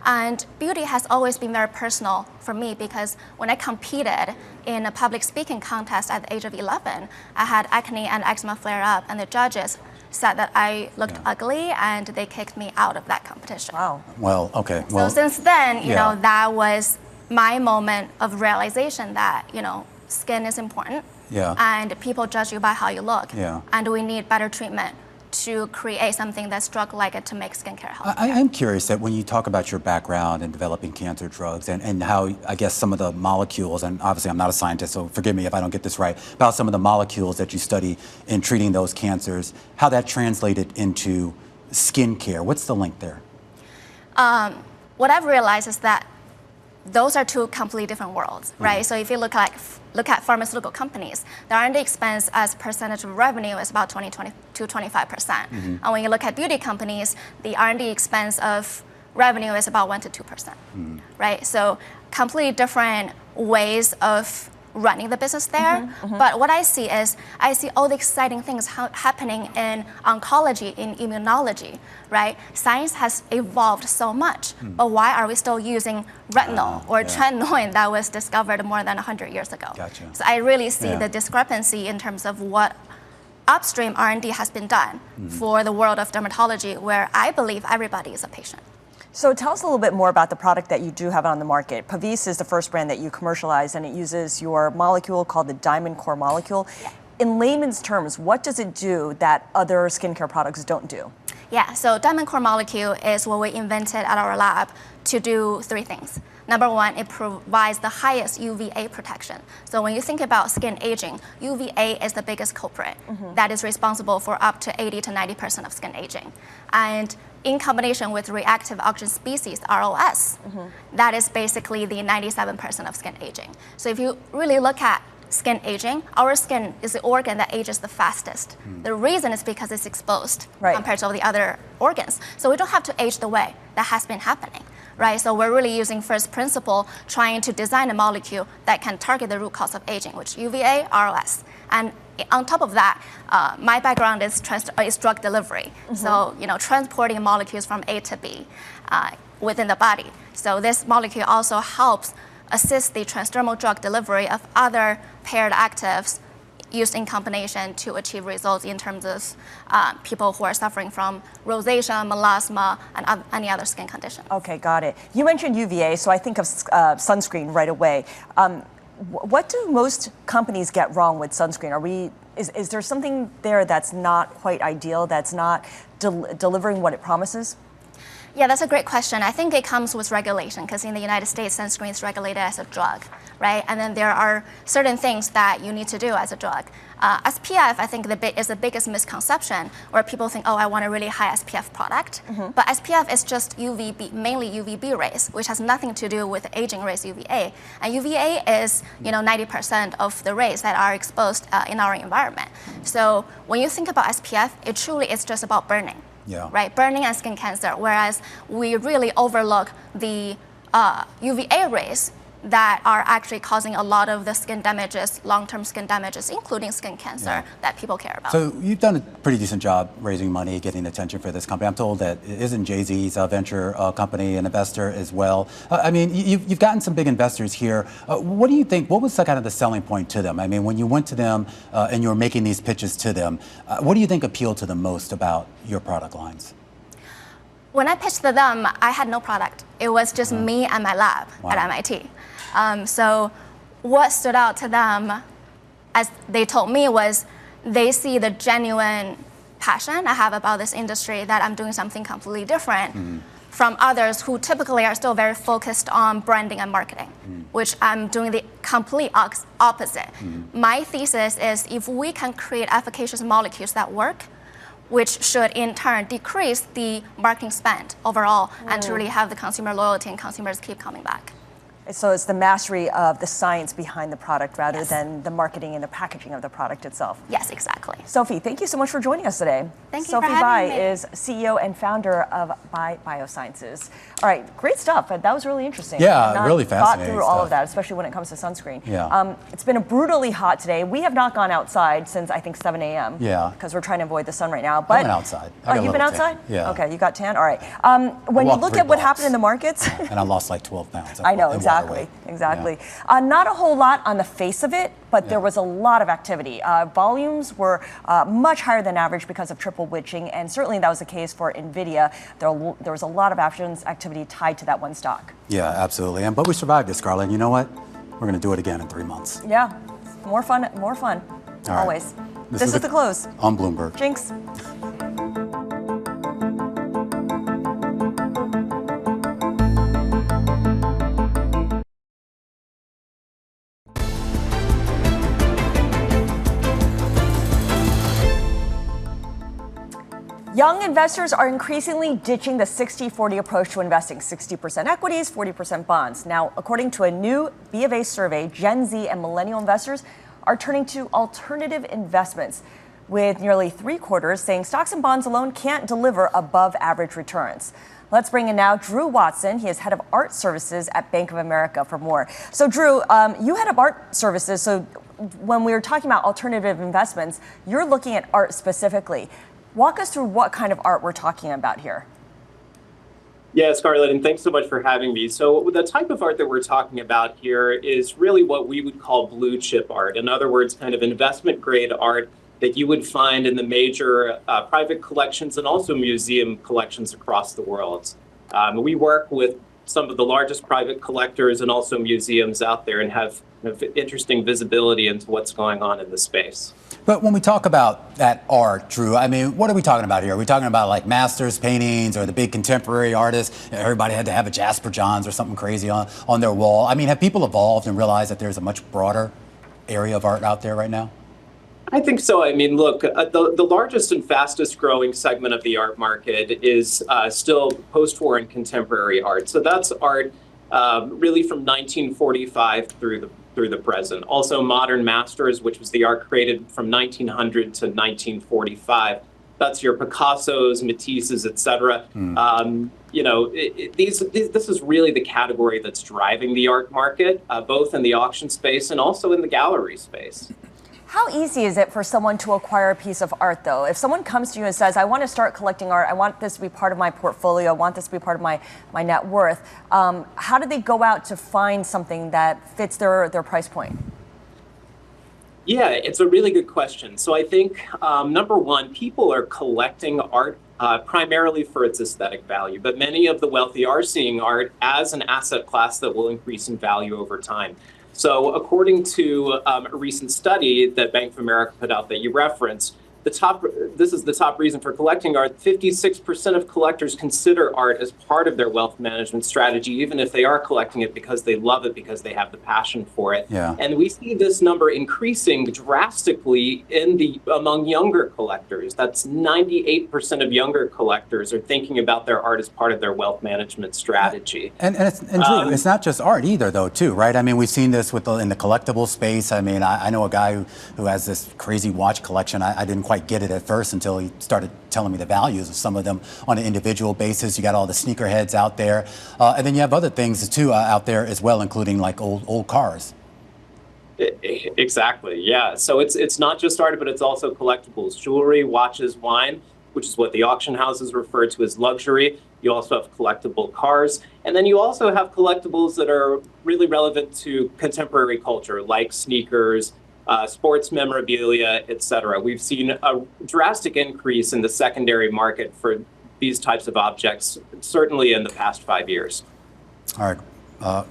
And beauty has always been very personal for me because when I competed in a public speaking contest at the age of 11, I had acne and eczema flare up, and the judges said that I looked ugly, and they kicked me out of that competition.
Wow.
Well, okay. Well,
so since then, that was my moment of realization that, skin is important. And people judge you by how you look. And we need better treatment to create something that's drug-like to make skincare healthy.
I'm curious that when you talk about your background in developing cancer drugs and how, I guess, some of the molecules, and obviously I'm not a scientist, so forgive me if I don't get this right, about some of the molecules that you study in treating those cancers, how that translated into skincare. What's the link there?
What I've realized is that those are two completely different worlds, right? So if you look at pharmaceutical companies, the R&D expense as percentage of revenue is about 20 to 25%. And when you look at beauty companies, the R&D expense of revenue is about 1 to 2%, right? So completely different ways of running the business there. But what I see is all the exciting things happening in oncology, in immunology, right? Science has evolved so much, but why are we still using retinol or tretinoin that was discovered more than 100 years ago? So I really see the discrepancy in terms of what upstream R&D has been done for the world of dermatology, where I believe everybody is a patient.
So tell us a little bit more about the product that you do have on the market. Pavise is the first brand that you commercialize, and it uses your molecule called the Diamond Core molecule. In layman's terms, what does it do that other skincare products don't do?
Yeah, so Diamond Core molecule is what we invented at our lab to do 3 things. Number 1, it provides the highest UVA protection. So when you think about skin aging, UVA is the biggest culprit that is responsible for up to 80 to 90% of skin aging. And in combination with reactive oxygen species, ROS, that is basically the 97% of skin aging. So if you really look at skin aging, our skin is the organ that ages the fastest. The reason is because it's exposed compared to all the other organs. So we don't have to age the way that has been happening. Right, so we're really using first principle, trying to design a molecule that can target the root cause of aging, which UVA, ROS. And on top of that, my background is drug delivery. So, transporting molecules from A to B within the body. So this molecule also helps assist the transdermal drug delivery of other paired actives used in combination to achieve results in terms of people who are suffering from rosacea, melasma, and any other skin condition.
Okay, got it. You mentioned UVA, so I think of sunscreen right away. What do most companies get wrong with sunscreen? Is there something there that's not quite ideal, that's not delivering what it promises?
Yeah, that's a great question. I think it comes with regulation because in the United States, sunscreen is regulated as a drug, right? And then there are certain things that you need to do as a drug. SPF, I think, is the biggest misconception where people think, oh, I want a really high SPF product. But SPF is just UVB, mainly UVB rays, which has nothing to do with aging rays UVA. And UVA is, 90% of the rays that are exposed in our environment. So when you think about SPF, it truly is just about burning. Right, burning and skin cancer, whereas we really overlook the UVA rays that are actually causing a lot of the skin damages, long-term skin damages, including skin cancer that people care about.
So you've done a pretty decent job raising money, getting attention for this company. I'm told that isn't Jay-Z's venture company an investor as well? I mean, you've gotten some big investors here. What do you think, what was kind of the selling point to them? I mean, when you went to them and you were making these pitches to them, what do you think appealed to them most about your product lines?
When I pitched to them, I had no product. It was just me and my lab at MIT. So what stood out to them, as they told me, was they see the genuine passion I have about this industry, that I'm doing something completely different from others who typically are still very focused on branding and marketing, which I'm doing the complete opposite. My thesis is if we can create efficacious molecules that work, which should in turn decrease the marketing spend overall and to really have the consumer loyalty and consumers keep coming back.
So it's the mastery of the science behind the product rather than the marketing and the packaging of the product itself.
Yes, exactly.
Sophie, thank you so much for joining us today.
Thank you
Sophie
for having
Bai
me.
is CEO and founder of Biosciences. All right, great stuff. That was really interesting.
Yeah, really fascinating
Thought through all
stuff.
of that, especially when it comes to sunscreen.
Yeah.
It's been brutally hot today. We have not gone outside since I think 7 a.m.
Yeah.
Because we're trying to avoid the sun right now.
I
But
went outside.
Oh, you've been outside?
Yeah.
Okay, you got tan. All right. When you
walked
look
3
at what
blocks.
happened in the markets,
And I lost like 12 pounds.
I know,
in
exactly.
water weight.
Exactly. Not a whole lot on the face of it, but there was a lot of activity. Volumes were much higher than average because of triple witching, and certainly that was the case for NVIDIA. There was a lot of activity tied to that one stock.
Yeah, absolutely. But we survived it, Scarlett. And you know what? We're going to do it again in 3 months.
Yeah, more fun,
All right.
always. This is the close.
On Bloomberg.
Jinx. Young investors are increasingly ditching the 60-40 approach to investing, 60% equities, 40% bonds. Now, according to a new B.A.I survey, Gen Z and millennial investors are turning to alternative investments, with nearly 3/4 saying stocks and bonds alone can't deliver above average returns. Let's bring in now Drew Watson. He is head of art services at Bank of America for more. So Drew, you head up art services. So when we were talking about alternative investments, you're looking at art specifically. Walk us through what kind of art we're talking about here.
Yeah, Scarlett, and thanks so much for having me. So the type of art that we're talking about here is really what we would call blue chip art. In other words, kind of investment grade art that you would find in the major private collections and also museum collections across the world. We work with some of the largest private collectors and also museums out there and have interesting visibility into what's going on in the space.
But when we talk about that art, Drew, I mean, what are we talking about here? Are we talking about like masters paintings or the big contemporary artists? Everybody had to have a Jasper Johns or something crazy on their wall. I mean, have people evolved and realized that there's a much broader area of art out there right now?
I think so. I mean, look, the largest and fastest growing segment of the art market is still post-war and contemporary art. So that's art really from 1945 through through the present. Also, modern masters, which was the art created from 1900 to 1945. That's your Picassos, Matisses, etc. This is really the category that's driving the art market, both in the auction space and also in the gallery space.
How easy is it for someone to acquire a piece of art, though? If someone comes to you and says, I want to start collecting art, I want this to be part of my portfolio, I want this to be part of my net worth, how do they go out to find something that fits their price point?
Yeah, it's a really good question. So I think, number one, people are collecting art primarily for its aesthetic value, but many of the wealthy are seeing art as an asset class that will increase in value over time. So according to a recent study that Bank of America put out that you referenced, this is the top reason for collecting art. 56% of collectors consider art as part of their wealth management strategy, even if they are collecting it because they love it, because they have the passion for it.
Yeah.
And we see this number increasing drastically among younger collectors. That's 98% of younger collectors are thinking about their art as part of their wealth management strategy.
And Drew, it's not just art either, though, too, right? I mean, we've seen this in the collectible space. I mean, I know a guy who has this crazy watch collection. I didn't quite get it at first until he started telling me the values of some of them on an individual basis. You got all the sneakerheads out there. And then you have other things, too, out there as well, including like old cars.
Exactly, yeah. So it's not just art, but it's also collectibles, jewelry, watches, wine, which is what the auction houses refer to as luxury. You also have collectible cars. And then you also have collectibles that are really relevant to contemporary culture, like sneakers, sports memorabilia, et cetera. We've seen a drastic increase in the secondary market for these types of objects, certainly in the past 5 years.
All right.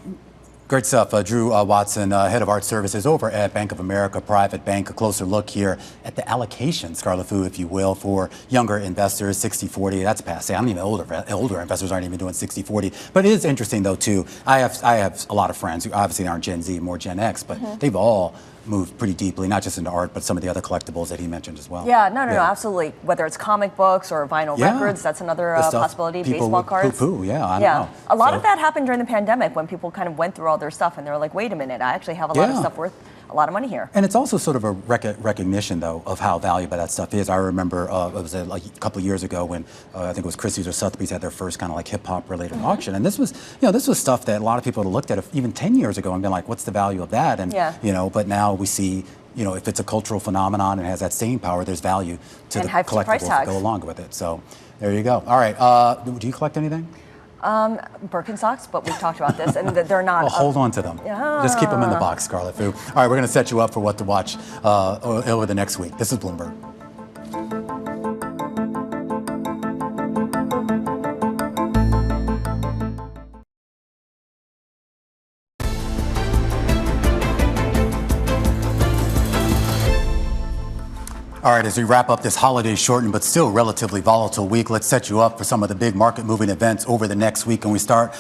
Great stuff. Drew Watson, head of art services over at Bank of America Private Bank. A closer look here at the allocation, Scarlet Fu, if you will, for younger investors, 60-40. That's passé. I don't even older investors aren't even doing 60-40. But it is interesting, though, too. I have a lot of friends who obviously aren't Gen Z, more Gen X, but they've all moved pretty deeply, not just into art, but some of the other collectibles that he mentioned as well.
Yeah, no, absolutely. Whether it's comic books or vinyl records, that's another possibility. Baseball cards.
Yeah, I know.
A lot of that happened during the pandemic when people kind of went through all their stuff and they were like, wait a minute, I actually have a lot of stuff worth a lot of money here.
And it's also sort of a recognition, though, of how valuable that stuff is. I remember it was like a couple of years ago when I think it was Christie's or Sotheby's had their first kind of like hip hop related auction, and this was stuff that a lot of people had looked at even 10 years ago and been like, what's the value of that? And but now we see, if it's a cultural phenomenon and has that staying power, there's value to the collectibles that go along with it. So there you go. All right, do you collect anything?
Birkenstocks, but we've talked about this, and they're not.
Well, hold on to them. Just keep them in the box, Scarlet Fu. All right, we're going to set you up for what to watch over the next week. This is Bloomberg. All right, as we wrap up this holiday shortened but still relatively volatile week, let's set you up for some of the big market moving events over the next week. And we start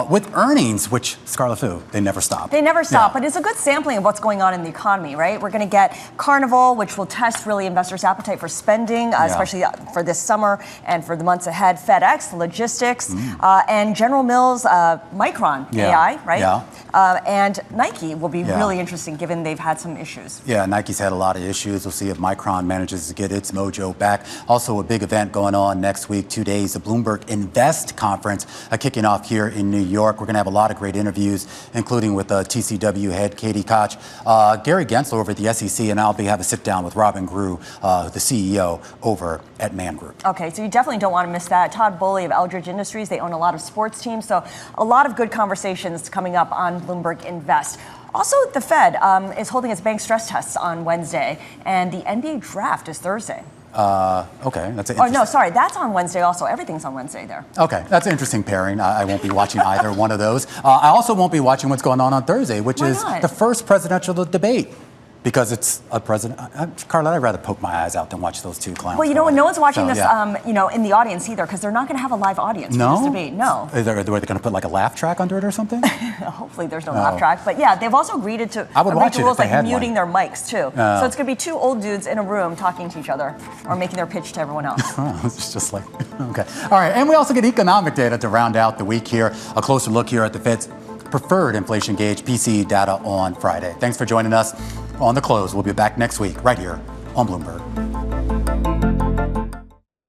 with earnings, which, Scarlet Fu, they never stop.
They never stop, but it's a good sampling of what's going on in the economy, right? We're going to get Carnival, which will test really investors' appetite for spending, especially for this summer and for the months ahead. FedEx, logistics, and General Mills, Micron, B.A.I, right?
Yeah.
And Nike will be really interesting given they've had some issues.
Yeah, Nike's had a lot of issues. We'll see if Micron manages to get its mojo back. Also, a big event going on next week, 2 days, the Bloomberg Invest Conference kicking off here in New York. We're going to have a lot of great interviews, including with TCW head Katie Koch, Gary Gensler over at the SEC, and I'll have a sit down with Robin Grew, the CEO over at Man Group.
Okay, so you definitely don't want to miss that. Todd Bowley of Eldridge Industries, they own a lot of sports teams, so a lot of good conversations coming up on Bloomberg Invest. Also, the Fed is holding its bank stress tests on Wednesday, and the NBA draft is Thursday.
Okay, that's an
that's on Wednesday also. Everything's on Wednesday there.
Okay, that's an interesting pairing. I won't be watching either one of those. I also won't be watching what's going on Thursday, which is the first presidential debate. Because it's a president. Carla, I'd rather poke my eyes out than watch those two clowns.
Well, no one's watching this, in the audience either, because they're not going to have a live audience for this debate. No.
Are they going to put like a laugh track under it or something?
Hopefully there's no laugh track. But yeah, they've also agreed to rules like muting their mics too. So it's going to be two old dudes in a room talking to each other or making their pitch to everyone else.
It's just like, okay. All right, and we also get economic data to round out the week here. A closer look here at the Fed's preferred inflation gauge PCE data on Friday. Thanks for joining us on The Close. We'll be back next week right here on Bloomberg.